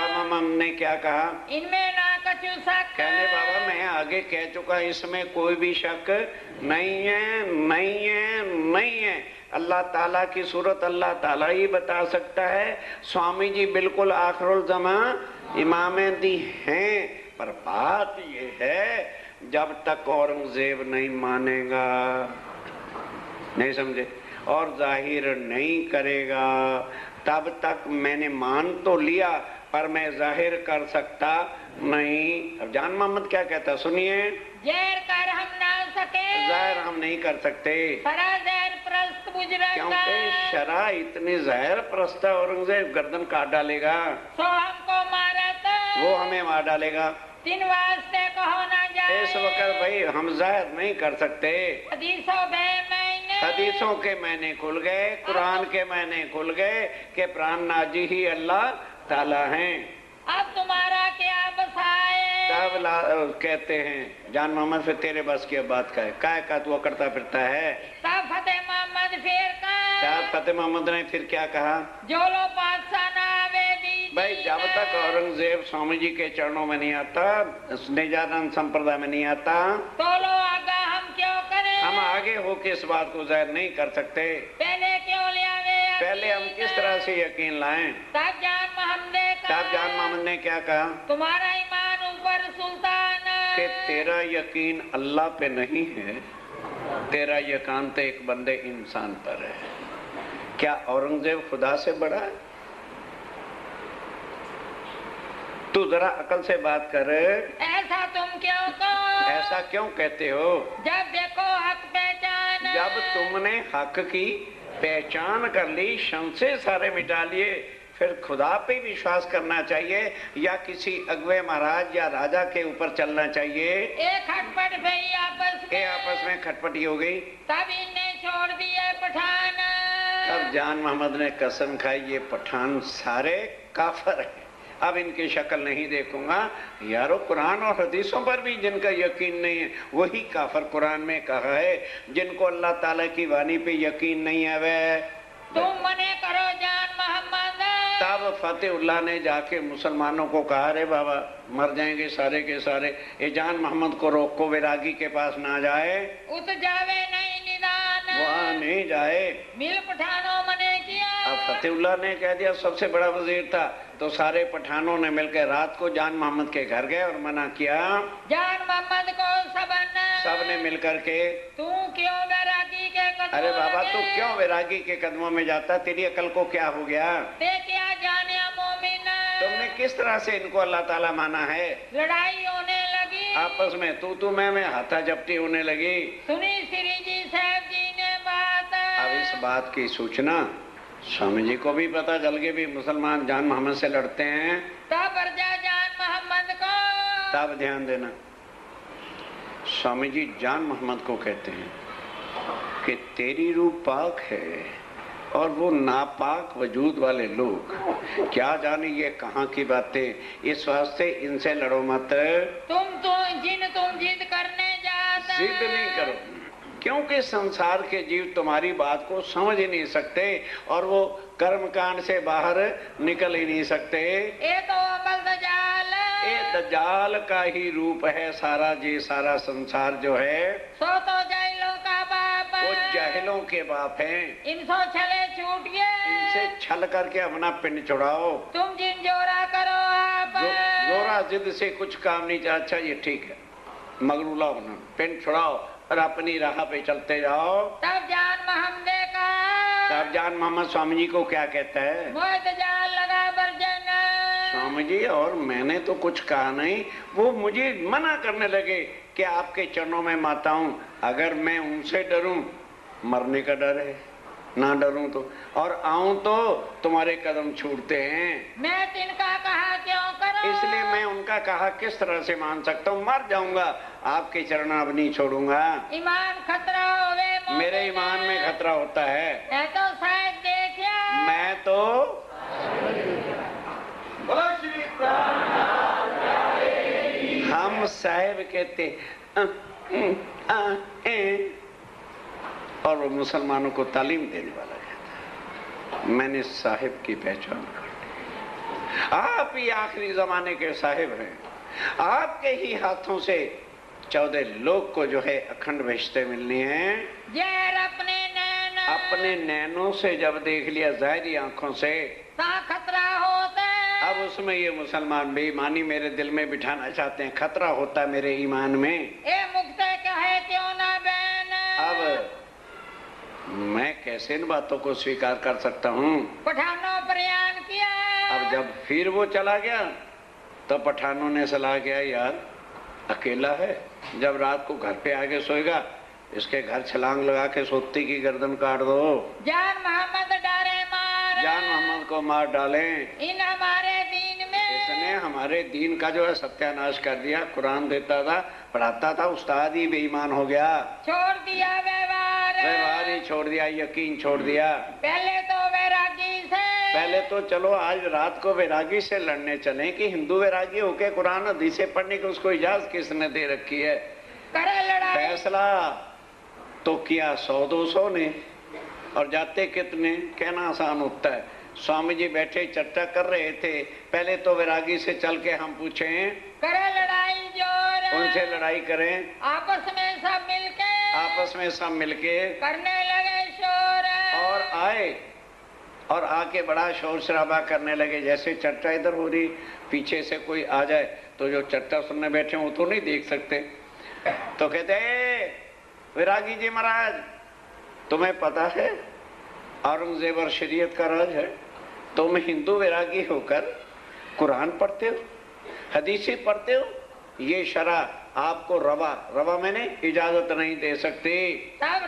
बाबा ने क्या कहा? इनमें ना कछु शक। कहने बाबा मैं आगे कह चुका, इसमें कोई भी शक नहीं है, नहीं है, नहीं है। अल्लाह ताला की सूरत अल्लाह ताला ही बता सकता है। स्वामी जी बिल्कुल आखिरुल ज़मा इमामे दी हैं, पर बात ये है जब तक औरंगजेब नहीं मानेगा, नहीं समझे, और जाहिर नहीं करेगा, तब तक मैंने मान तो लिया पर मैं जाहिर कर सकता नहीं। अब जान मोहम्मद क्या कहता, सुनिए। जहर कर हम ना सके, जाहिर हम नहीं कर सकते, शरा जहर प्रस्त बुजरत, क्योंकि शरा इतनी जहर प्रस्त है, औरंगजेब गर्दन काट डालेगा, सो हमको मारत, वो हमें मार डालेगा। तीन वास्ते कहो ना जाए, इस वक्त भाई हम जाहिर नहीं कर सकते। हदीसों बे मैंने, हदीसों के मैंने खुल गए, कुरान के मैंने खुल गए कि प्राण नाजी ही अल्लाह ताला हैं। अब तुम्हारा क्या बसाए? तब कहते हैं जान मोहम्मद फिर तेरे बस की अब बात का तू करता फिरता है। तब फतेह मोहम्मद फिर कहा, तब फतेह मोहम्मद ने फिर क्या कहा? जो लो बादशाह ना आवे बीच, भाई जब तक औरंगजेब स्वामी जी के चरणों में नहीं आता, निजानंद संप्रदाय में नहीं आता, तो लो आगा हम क्यों करें? हम आगे होके इस बात को जाहिर नहीं कर सकते। पहले क्यों ले आवे? पहले हम किस तरह से यकीन लाएं? तब जान मोहम्मद ने कहा, तब जान मोहम्मद ने क्या कहा? तुम्हारा ईमान ऊपर सुल्तान, कि तेरा यकीन अल्लाह पे नहीं है, तेरा यकीन तो एक बंदे इंसान पर है। क्या औरंगजेब खुदा से बड़ा है? तू जरा अकल से बात कर। ऐसा तुम क्यों कहो? ऐसा क्यों कहते हो? जब देखो हक पहचान, जब तुमने हक की पहचान कर ली, संशय सारे मिटा लिए, फिर खुदा पे विश्वास करना चाहिए या किसी अगवे महाराज या राजा के ऊपर चलना चाहिए? एक खटपट भई आपस में खटपटी हो गई। तब इन्हें छोड़ दिए पठान। अब जान मोहम्मद ने कसम खाई ये पठान सारे काफर हैं, अब इनकी शक्ल नहीं देखूंगा। यारो कुरान और हदीसों पर भी जिनका यकीन नहीं है वही काफर। कुरान में कहा है जिनको अल्लाह ताला की वाणी पे यकीन नहीं है वे तुम मने करो जान मोहम्मद। तब फतेहुल्लाह ने जाके मुसलमानों को कहा, रे बाबा मर जाएंगे सारे के सारे, ये जान मोहम्मद को रोको, वैरागी के पास ना जाए, उत जावे नहीं निदान, वहाँ नहीं जाए। मिल पठानों मने किया। अब फतेहुल्लाह ने कह दिया, सबसे बड़ा वजीर था, तो सारे पठानों ने मिलकर रात को जान मोहम्मद के घर गए और मना किया। जान मोहम्मद को सबने मिलकर के, तू क्यों वैरागी के कदमों, अरे बाबा तू क्यों वैरागी के कदमों में जाता, तेरी अकल को क्या हो गया? ते क्या जाने मोमिन, तुमने किस तरह से इनको अल्लाह ताला माना है? लड़ाई होने लगी आपस में, तू मैं हाथा जपटी होने लगी। सुनी श्री जी साहब जी ने बात। अब इस बात की सूचना स्वामी जी को भी पता चल गई भी मुसलमान जान मोहम्मद से लड़ते हैं। तब वर्जा जान मोहम्मद को, तब ध्यान देना, स्वामी जी जान मोहम्मद को कहते हैं कि तेरी रूह पाक है और वो नापाक वजूद वाले लोग क्या जाने ये कहाँ की बातें, इस वास्ते इनसे लड़ो मत। तुम जिद करने जाते, जिद नहीं करो, क्योंकि संसार के जीव तुम्हारी बात को समझ ही नहीं सकते और वो कर्मकांड से बाहर निकल ही नहीं सकते। ये तो अमल दजाल, ये दजाल का ही रूप है सारा, जी सारा संसार जो है सो तो जाहिलों का बाप, वो जाहिलों के बाप हैं। इनसे छले छूट गए, इनसे छल करके अपना पिंड छुड़ाओ। तुम जिन जोरा करो आप, जोरा जिद से कुछ काम नहीं चाह। अच्छा ये ठीक है, मगरूला होना, पिंड छुड़ाओ और अपनी राह पे चलते जाओ। तब जान मोहम्मद का, तब जान मोहम्मद स्वामी जी को क्या कहता है? मोह दजाल लगा बरजन। स्वामी जी और मैंने तो कुछ कहा नहीं, वो मुझे मना करने लगे कि आपके चरणों में माता हूं, अगर मैं उनसे डरूं मरने का डर है, ना डरूं तो, और आऊं तो तुम्हारे कदम छूटते हैं। मैं तिनका कहा क्यों करूं? इसलिए मैं उनका कहा किस तरह से मान सकता हूँ? मर जाऊंगा, आपके चरण अब नहीं छोड़ूंगा। ईमान खतरा होवे, मेरे ईमान में खतरा होता है। मैं तो शायद देखिया, मैं तो हम साहेब कहते और वो मुसलमानों को तालीम देने वाला कहता, मैंने साहिब की पहचान कर ली। आप ही आखिरी जमाने के साहिब हैं, आपके ही हाथों से 14 लोग को जो है अखंड बहिश्ते मिलनी है। जहर अपने नैनों से जब देख लिया, जाहिरी आंखों से, खतरा होता है। अब उसमें ये मुसलमान बेईमानी मेरे दिल में बिठाना चाहते हैं, खतरा होता है मेरे ईमान में। ए मुक्त कहे क्यों ना बहन, अब मैं कैसे इन बातों को स्वीकार कर सकता हूँ? पठानों प्रयाण किया। अब जब फिर वो चला गया तो पठानों ने सलाह किया, यार अकेला है, जब रात को घर पे आके सोएगा, इसके घर छलांग लगा के सोती की गर्दन काट दो। जान मोहम्मद डारे मार, जान मोहम्मद को मार डालें। इन हमारे दीन में, इसने हमारे दीन का जो है सत्यानाश कर दिया। कुरान देता था, पढ़ाता था, उस्ताद ही बेईमान हो गया, छोड़ दिया व्यवहार ही छोड़ दिया, यकीन छोड़ दिया। पहले तो वैरागी से, पहले तो चलो आज रात को वैरागी से लड़ने चले कि हिंदू वैरागी होके कुरान हदीसें पढ़ने की उसको इजाजत किसने दे रखी है? करे लड़ाई। फैसला तो किया 100-200 ने, और जाते कितने, कहना आसान होता है। स्वामी जी बैठे चर्चा कर रहे थे, पहले तो वैरागी से चल के हम पूछे, करे लड़ाई जोर, उनसे लड़ाई करें, आपस में सब मिलके करने लगे शोर, और आके बड़ा शोर शराबा करने लगे। जैसे चर्चा इधर हो रही, पीछे से कोई आ जाए तो जो चर्चा सुनने बैठे वो तो नहीं देख सकते, तो कहते वैरागी जी महाराज, तुम्हें पता है औरंगजेब और शरीयत का राज है, तुम हिंदू वैरागी होकर कुरान पढ़ते हो, हदीसी पढ़ते हो, ये शरा आपको रवा मैंने इजाजत नहीं दे सकती। तब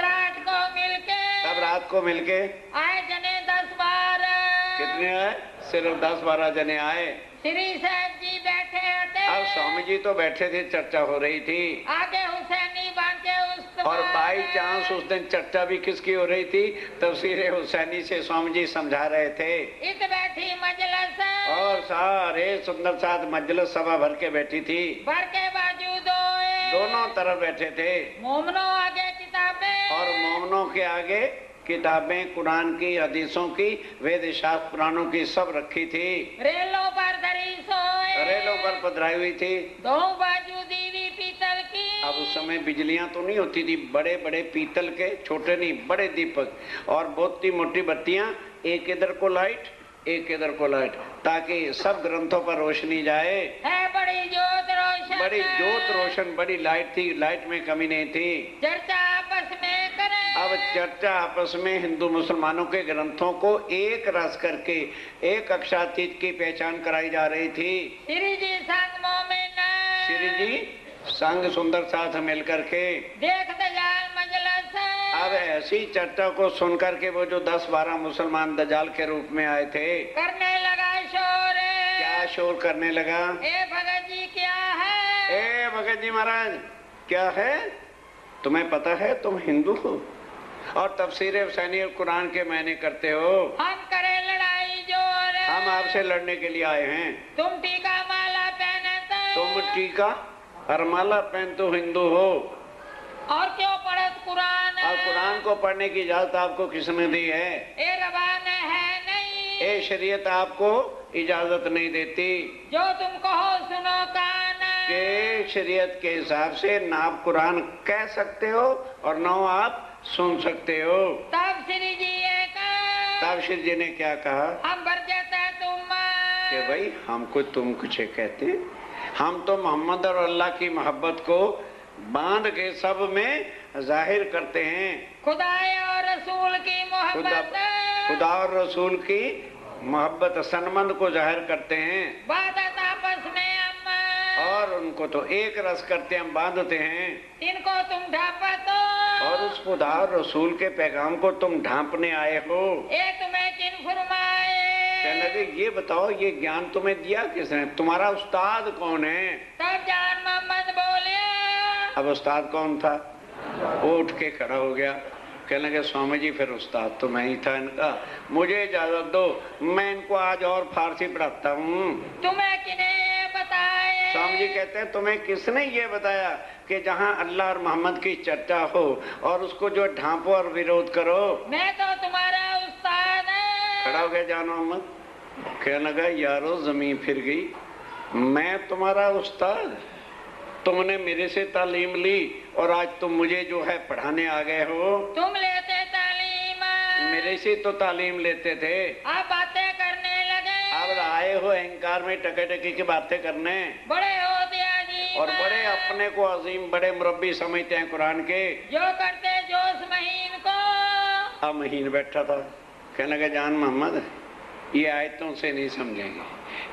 रात को मिलके आए जने 10-12, कितने आए? सिर्फ 10-12 जने आए। श्री साहब जी बैठे थे, अब स्वामी जी तो बैठे थे, चर्चा हो रही थी, आगे हुसैनी बांके उस, और बाई चांस उस दिन चर्चा भी किसकी हो रही थी? तफसीर हुसैनी से स्वामी जी समझा रहे थे। इत बैठी मजलिस, और सारे सुंदर साथ मजलिस सभा भर के बैठी थी, भर के बाजू दोनों तरफ बैठे थे, मोमनों आगे किताबें, और मोमनों के आगे किताबें, कुरान की, हदीसों की, वेद शास्त्र पुराणों की सब रखी थी, रेलों पर धरी सोए, रेलों पर पधराई हुई थी, दो बाजू दीवी पीतल की। अब उस समय बिजलियां तो नहीं होती थी, बड़े बड़े पीतल के, छोटे नहीं बड़े दीपक, और बहुत ही मोटी बत्तियां, एक इधर को लाइट, एक इधर को लाइट, ताकि सब ग्रंथों पर रोशनी जाए। है बड़ी जोत रोशन, बड़ी लाइट थी, लाइट में कमी नहीं थी। चर्चा आपस में करें, अब चर्चा आपस में हिंदू मुसलमानों के ग्रंथों को एक रस करके एक अक्षातीत की पहचान कराई जा रही थी। श्री जी संग मोमिन, श्री जी संग सुंदर साथ मिलकर के देख दजाल मजलिस। अब ऐसी चर्चा को सुनकर के वो जो 10-12 मुसलमान दजाल के रूप में आए थे, करने लगा शोर। क्या शोर करने लगा? ए भगत जी क्या है? ए भगत जी महाराज क्या है? तुम्हें पता है तुम हिंदू हो और तफसीर हुसैनी कुरान के मायने करते हो? हम करे लड़ाई जोर, हम आपसे लड़ने के लिए आए हैं। तुम टीका माला पहने तो, तुम टीका और माला पहन तो हिंदू हो, और क्यों पढ़त कुरान? और कुरान को पढ़ने की इजाजत आपको किसने दी है? ए रबान है नहीं, ए शरीयत आपको इजाजत नहीं देती। जो तुम कहो सुनो कान, के शरीयत के हिसाब से ना आप कुरान कह सकते हो और ना आप सुन सकते हो। तब श्री जी ये कहा, तब श्री जी ने क्या कहा? हम भर जाता तुम कि भाई हमको तुम कुछ कहते, हम तो मोहम्मद और अल्लाह की मोहब्बत को बांध के सब में जाहिर करते हैं। खुदा और रसूल की मोहब्बत, खुदा और रसूल की मोहब्बत सनमंद को जाहिर करते हैं। बादत आपस में अम्मा, और उनको तो एक रस करते हम बांधते हैं। इनको तुम ढापत हो, और उस खुदा और रसूल के पैगाम को तुम ढांपने आए हो। ये तुम्हें किन फरमाए? कहने लगे ये बताओ ये ज्ञान तुम्हें दिया किसने? तुम्हारा उस्ताद कौन है? तब जान मोहम्मद बोले, अब उस्ताद कौन था? वो उठ के खड़ा हो गया, कहने लगे स्वामी जी फिर उस्ताद तो मैं ही था इनका, मुझे इजाजत दो, मैं इनको आज और फारसी पढ़ाता हूँ। तुम्हें किने बताए? स्वामी जी कहते हैं तुम्हें किसने ये बताया कि जहाँ अल्लाह और मोहम्मद की चर्चा हो और उसको जो ढांपो और विरोध करो? मैं तो तुम्हारा उस्ताद है। खड़ा हो गया जान मोहम्मद, कहने लगा यारो जमीन फिर गई, मैं तुम्हारा उस्ताद, तुमने मेरे से तालीम ली और आज तुम मुझे जो है पढ़ाने आ गए हो। तुम लेते तालीम, मेरे से तो तालीम लेते थे, अब बातें करने लगे। अब आए हो अहंकार में टके टकी की बातें करने। बड़े होते अजीम और बड़े अपने को अजीम बड़े मुरब्बी समझते हैं कुरान के। जो करते जोश महीन को। अब महीन बैठा था, कहने लगा जान मोहम्मद ये आयतों से नहीं समझेंगे,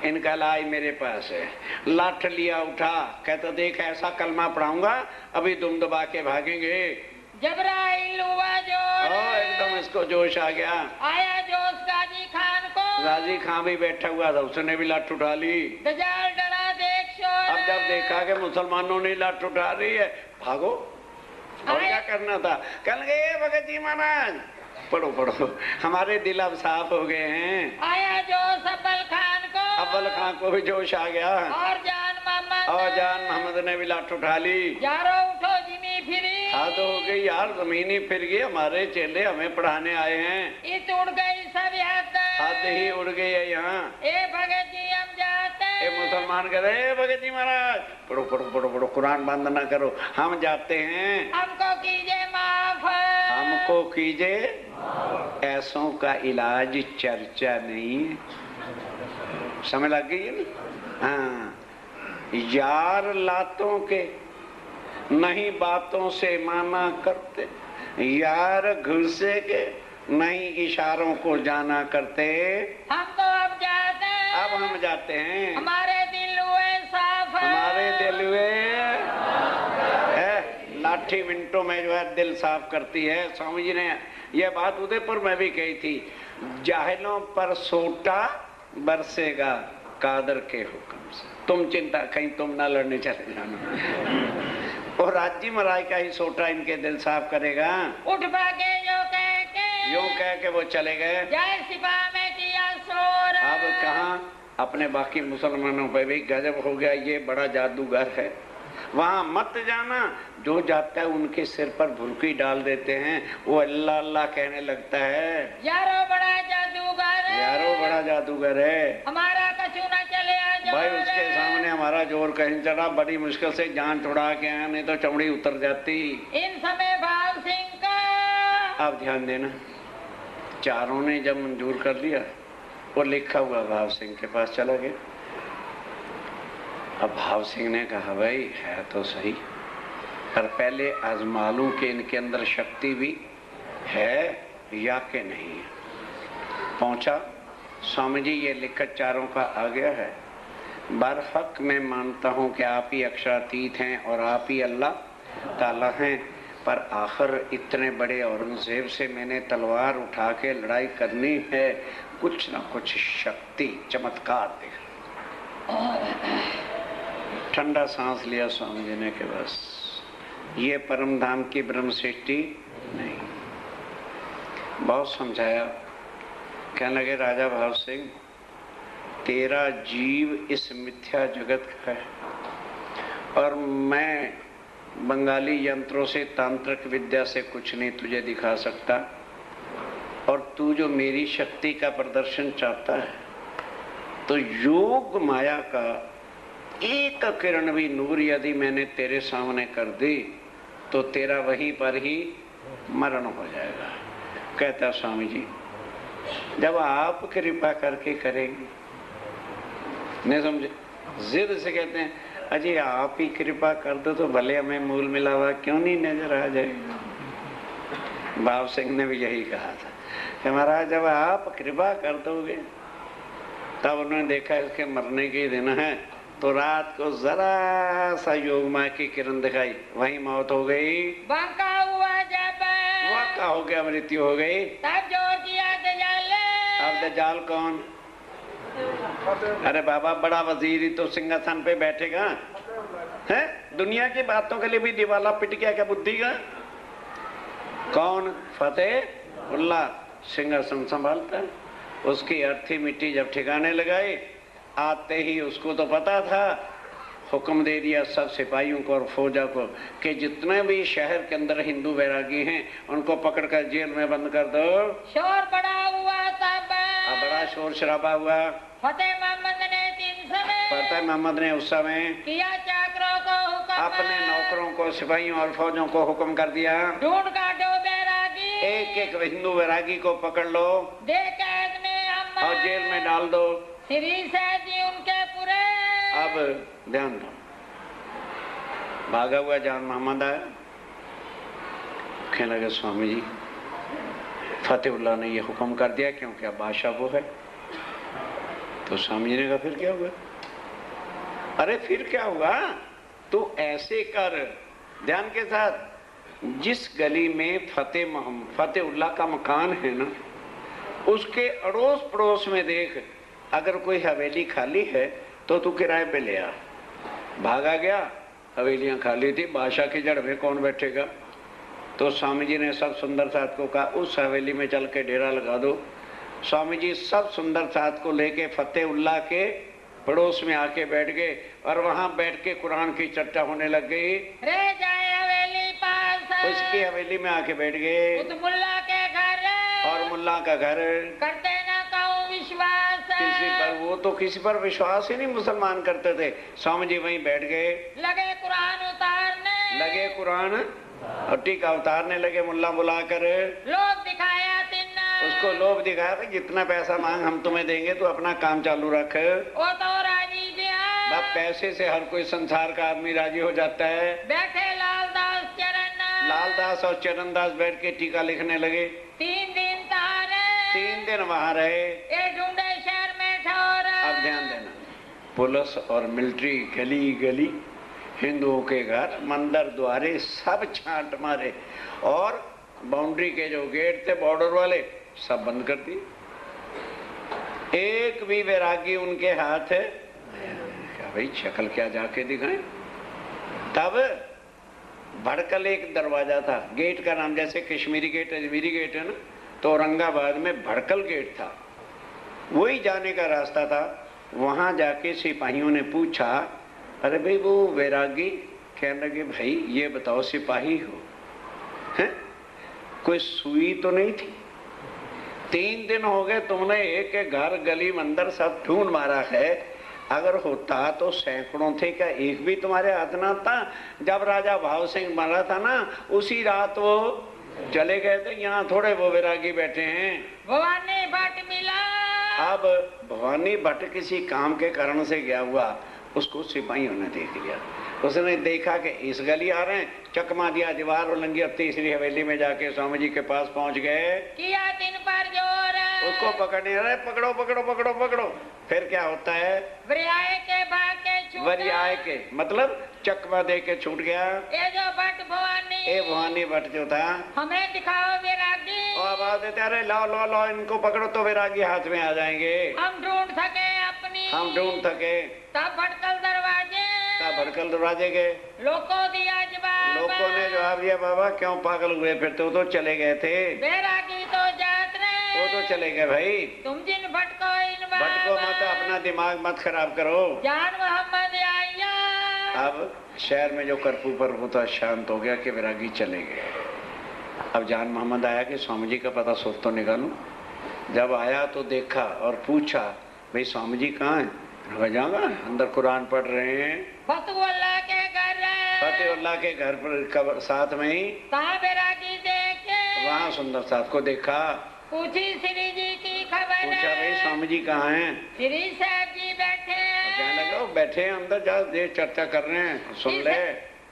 इनका इलाज मेरे पास है। लाठ लिया उठा, कहता देख ऐसा कलमा पढ़ाऊंगा अभी दुम दबा के भागेंगे। जबराइल हुआ जोश, एकदम इसको जोश आ गया। आया जोश गाजी खान को। गाजी खान भी बैठा हुआ था, उसने भी लाठ उठा ली। दजाल डरा देख शोर। अब जब देखा कि मुसलमानों ने लाठ उठा रही है, भागो। और क्या करना था, कहने लगे भगत जी महाराज पढ़ो पढ़ो, हमारे दिल अब साफ हो गए हैं। आया जोश अव्वल खान को। अव्वल खान को भी जोश आ गया। और जान मोहम्मद ने भी लाठ उठा ली। यारो उठो जिमी फिरी। हाथ हो गई यार, जमीन ही फिर गई, हमारे चेले हमें पढ़ाने आए हैं। इत उड़ गई सब हाथ ही उड़ गई है यहाँ। ए भगत जी हम जाते। ए मुसलमान कह रहे भगत जी महाराज पढ़ो पढ़ो पढ़ो पढ़ो, कुरान बंद ना करो, हम जाते हैं। हमको कीजिए माफ, हमको कीजिए। ऐसों का इलाज चर्चा नहीं है, समझ लग गई है ना। हाँ, यार लातों के नहीं बातों से माना करते, यार घुसे के नहीं इशारों को जाना करते। हम तो अब जाते हैं। अब हम जाते हैं, हमारे दिल हुए साफ, हमारे दिल हुए है। लाठी मिनटों में जो है दिल साफ करती है। स्वामी जी ने यह बात उदयपुर में भी कही थी, जाहिलों पर सोटा बरसेगा कादर के हुक्म से। तुम चिंता कहीं तुम ना लड़ने चले जाना, और राज्य महाराज का ही सोटा इनके दिल साफ करेगा। उठ भागे यूं कह के वो चले गए। जय सिपा में किया शोर। अब कहाँ अपने बाकी मुसलमानों पे भी गजब हो गया, ये बड़ा जादूगर है, वहां मत जाना। जो जाता है उनके सिर पर भुरकी डाल देते हैं, वो अल्लाह अल्लाह कहने लगता है। यारो बड़ा जादूगर है, यारो बड़ा जादूगर है, हमारा कछु न चले आज। भाई उसके सामने हमारा जोर कहीं चढ़ा, बड़ी मुश्किल से जान छुड़ा के आया, नहीं तो चमड़ी उतर जाती। इन समय भाव सिंह का। आप ध्यान देना, चारों ने जब मंजूर कर लिया, वो लिखा हुआ भाव सिंह के पास चला गया। अब भाव सिंह ने कहा भाई है तो सही, पर पहले आजमा लूं कि इनके अंदर शक्ति भी है या कि नहीं है। पहुंचा, स्वामी जी ये लिखत चारों का आ गया है। बरहक मैं मानता हूं कि आप ही अक्षरातीत हैं और आप ही अल्लाह ताला हैं, पर आखिर इतने बड़े औरंगजेब से मैंने तलवार उठा के लड़ाई करनी है, कुछ ना कुछ शक्ति चमत्कार दिखा। ठंडा सांस लिया स्वामी जी ने कि बस ये परम धाम की ब्रह्म सृष्टि नहीं। बहुत समझाया, कहने लगे राजा भाव सिंह तेरा जीव इस मिथ्या जगत का है, और मैं बंगाली यंत्रों से तांत्रिक विद्या से कुछ नहीं तुझे दिखा सकता, और तू जो मेरी शक्ति का प्रदर्शन चाहता है तो योग माया का एक किरण भी नूर यदि मैंने तेरे सामने कर दी तो तेरा वहीं पर ही मरण हो जाएगा। कहता स्वामी जी जब आप कृपा करके करेंगे, नहीं समझे, जिद से कहते हैं अजी आप ही कृपा कर दो तो भले हमें मूल मिलावा क्यों नहीं नजर आ जाएगा। भाव सिंह ने भी यही कहा था कि महाराज जब आप कृपा कर दोगे, तब उन्होंने देखा इसके मरने के दिन है, तो रात को जरा सा योग माया की किरण दिखाई, वहीं मौत हो गई। बांका हुआ जब वाका हो गया, मृत्यु हो गई। तब जोर किया दजाल। अब दजाल कौन? अरे बाबा बड़ा वजीर ही तो सिंहासन पे बैठेगा है, दुनिया की बातों के लिए भी दिवाला पिट गया क्या बुद्धि का? कौन? फतेहुल्लाह सिंहासन संभालता है, उसकी अर्थी मिट्टी जब ठिकाने लगाई, आते ही उसको तो पता था, हुक्म दे दिया सब सिपाहियों को और फौजा को कि जितने भी शहर के अंदर हिंदू वैरागी हैं उनको पकड़कर जेल में बंद कर दो। शोर बड़ा हुआ तब। अब बड़ा शोर शराबा हुआ। फतेह मोहम्मद ने फतेह मोहम्मद ने उस समय किया चाकरों को हुक्म, अपने नौकरों को, सिपाहियों और फौजों को हुक्म कर दिया, ढूंढ काटो बैरागी, एक एक हिंदू बैरागी को पकड़ लो, दे कैद में हम और जेल में डाल दो। श्री साहब जी उनके पूरे। अब ध्यान दो, भागा हुआ जान मोहम्मद आया, कहने लगे स्वामी जी फतेहुल्लाह ने ये हुक्म कर दिया क्योंकि अब बादशाह वो है। तो स्वामी जी ने कहा फिर क्या हुआ? अरे फिर क्या हुआ, तू ऐसे कर, ध्यान के साथ, जिस गली में फतेहुल्लाह का मकान है ना, उसके अड़ोस पड़ोस में देख, अगर कोई हवेली खाली है तो तू किराए पे ले आ। भागा गया, हवेलियां खाली थी, बादशाह की जड़ में कौन बैठेगा। तो स्वामी जी ने सब सुंदर साथ को कहा उस हवेली में चल के डेरा लगा दो। स्वामी जी सब सुंदर साथ को लेके फतेहुल्लाह के पड़ोस में आके बैठ गए और वहां बैठ के कुरान की चर्चा होने लग गई। रे जाए हवेली पास, उसकी हवेली में आके बैठ गए, उस मुल्ला के घर, और मुल्ला का घर, करते ना कहूँ विश्वास, किसी पर, वो तो किसी पर विश्वास ही नहीं मुसलमान करते थे। स्वामी जी वहीं बैठ गए, लगे कुरान उतारने, लगे कुरान और टीका उतारने लगे। मुल्ला बुलाकर लोभ दिखाया तिन्ना, उसको लोभ दिखाया, भाई जितना पैसा मांग हम तुम्हें देंगे, तो अपना काम चालू रख। वो तो राजी दिया, पैसे से हर कोई संसार का आदमी राजी हो जाता है। बैठे लालदास चरण, लालदास और चरणदास बैठ के टीका लिखने लगे। 3 दिन कहाँ रहे? 3 दिन वहां रहे। ये ढूंढे शहर में ठहरा। अब ध्यान देना, पुलिस और मिलिट्री गली गली, हिंदुओं के घर, मंदिर द्वारे सब छांट मारे, और बाउंड्री के जो गेट थे बॉर्डर वाले सब बंद कर दिए। एक भी वैरागी उनके हाथ है क्या, भाई शक्ल क्या जाके दिखाएं। तब भड़कल एक दरवाजा था, गेट का नाम जैसे कश्मीरी गेट अजमेरी गेट है ना, तो औरंगाबाद में भड़कल गेट था, वही जाने का रास्ता था। वहां जाके सिपाहियों ने पूछा, अरे भाई वो वैरागी, कहने लगे भाई ये बताओ सिपाही हो हैं, कोई सुई तो नहीं थी? 3 दिन हो गए तुमने एक एक घर गली मंदिर सब ढूंढ मारा है, अगर होता तो सैकड़ों थे, क्या एक भी तुम्हारे हाथ ना था? जब राजा भाव सिंह मरा था ना, उसी रात वो चले गए थे, यहाँ थोड़े वो वैरागी बैठे हैं। भवानी भट्ट मिला, अब भवानी भट्ट किसी काम के कारण से गया हुआ, उसको सिपाहियों ने देख लिया। उसने देखा कि इस गली आ रहे हैं, चकमा दिया, दीवार उलंघी, और तीसरी हवेली में जाके स्वामी जी के पास पहुंच गए। किया दिन पर जोर, उसको पकड़ने, अरे पकड़ो पकड़ो पकड़ो पकड़ो। फिर क्या होता है, वरियाए के भाग के छूटा, वरियाए के मतलब चकमा दे के छूट गया। ये जो भट्ट भवानी, ए भवानी भट्ट जो था, हमें दिखाओ वैरागी, और आवाज देते, अरे लाओ लाओ लाओ इनको पकड़ो, तो वैरागी हाथ में आ जाएंगे, हम ढूंढ सके अपनी, हम ढूंढ सके। तब भटकल दरवाजे, तब भड़कल दरवाजे गए, लोगों दिया जवाब, लोगों ने जवाब दिया, बाबा क्यों पागल हुए, फिर तो चले गए थे, वैरागी तो जात रहे, वो तो चले गए भाई, तुम जिन भटको इन भटको मत, अपना दिमाग मत खराब करो। जान मोहम्मद आया। अब शहर में जो कर्फ्यू पर होता शांत हो गया कि वैरागी चले गए। अब जान मोहम्मद आया कि स्वामी जी का पता सोच तो निकालूं। जब आया तो देखा और पूछा, भाई स्वामी जी कहाँ हैं? जाऊंगा, अंदर कुरान पढ़ रहे हैं। फतेहुल्लाह के घर, फतेहुल्लाह के घर पर साथ में ही, कहाँ वैरागी देखे, वहाँ सुंदर साथ को देखा, पूछी श्री जी की खबर, पूछा भाई स्वामी जी कहाँ हैं? श्री साहब जी बैठे हैं, कहने लगा बैठे हैं अंदर, जा देख चर्चा कर रहे हैं, सुन ले।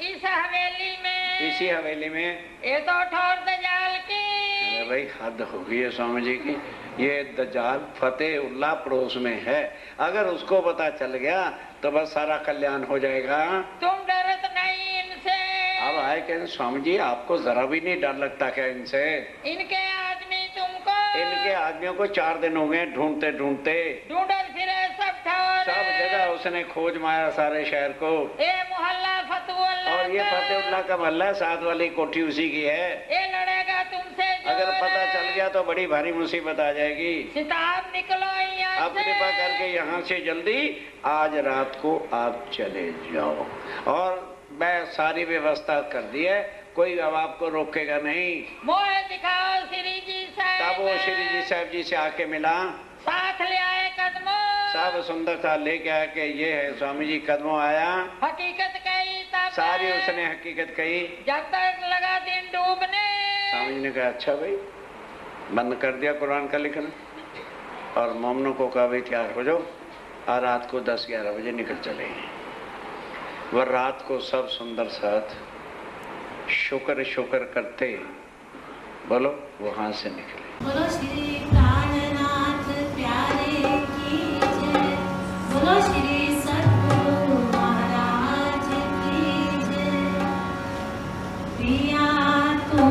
इस हवेली में, इसी हवेली में, ये तो ठोर दजाल की, अरे भाई हद हो गई है स्वामी जी की, ये दजाल फतेहुल्लाह पड़ोस में है, अगर उसको पता चल गया तो बस सारा कल्याण हो जाएगा। तुम डरत नहीं इनसे? अब आए कहते स्वामी जी आपको जरा भी नहीं डर लगता क्या इनसे? इनके आदमी तुमको, इनके आदमियों को 4 दिन हो गए ढूंढते ढूंढते, ढूंढल फिरे सब ठोर, सब जगह उसने खोज माया सारे शहर को। ये मोहल्ला फतेहुल्लाह, और ये फतेहुल्लाह का मोहल्ला, साथ वाली कोठी उसी की है। ये लड़ेगा तुमसे, अगर पता चल गया तो बड़ी भारी मुसीबत आ जाएगी। सिताब निकलो यहाँ अब कृपा करके यहाँ से जल्दी आज रात को आप चले जाओ, और मैं सारी व्यवस्था कर दी है, कोई अब आपको रोकेगा नहीं। मोह दिखाओ श्री जी साहब। तब वो श्री जी साहब जी से आके मिला। साथ ले आए कदमों, सब सुंदर था लेके आया कि ये है स्वामी जी। कदमों आया, हकीकत कही तब सारी उसने हकीकत कही। जब तक लगा दिन डूबने, स्वामी जी ने कहा अच्छा भाई, बंद कर दिया कुरान का लिखना और मोमनों को कहा भाई तैयार हो जाओ और रात को 10-11 बजे निकल चले। वह रात को सब सुंदर साथ शुक्र शुक्र करते बोलो वहां से निकले। बोलो श्री प्राणनाथ प्यारे की जय, बोलो श्री सद्गुरु महाराज की जय। पिया तुम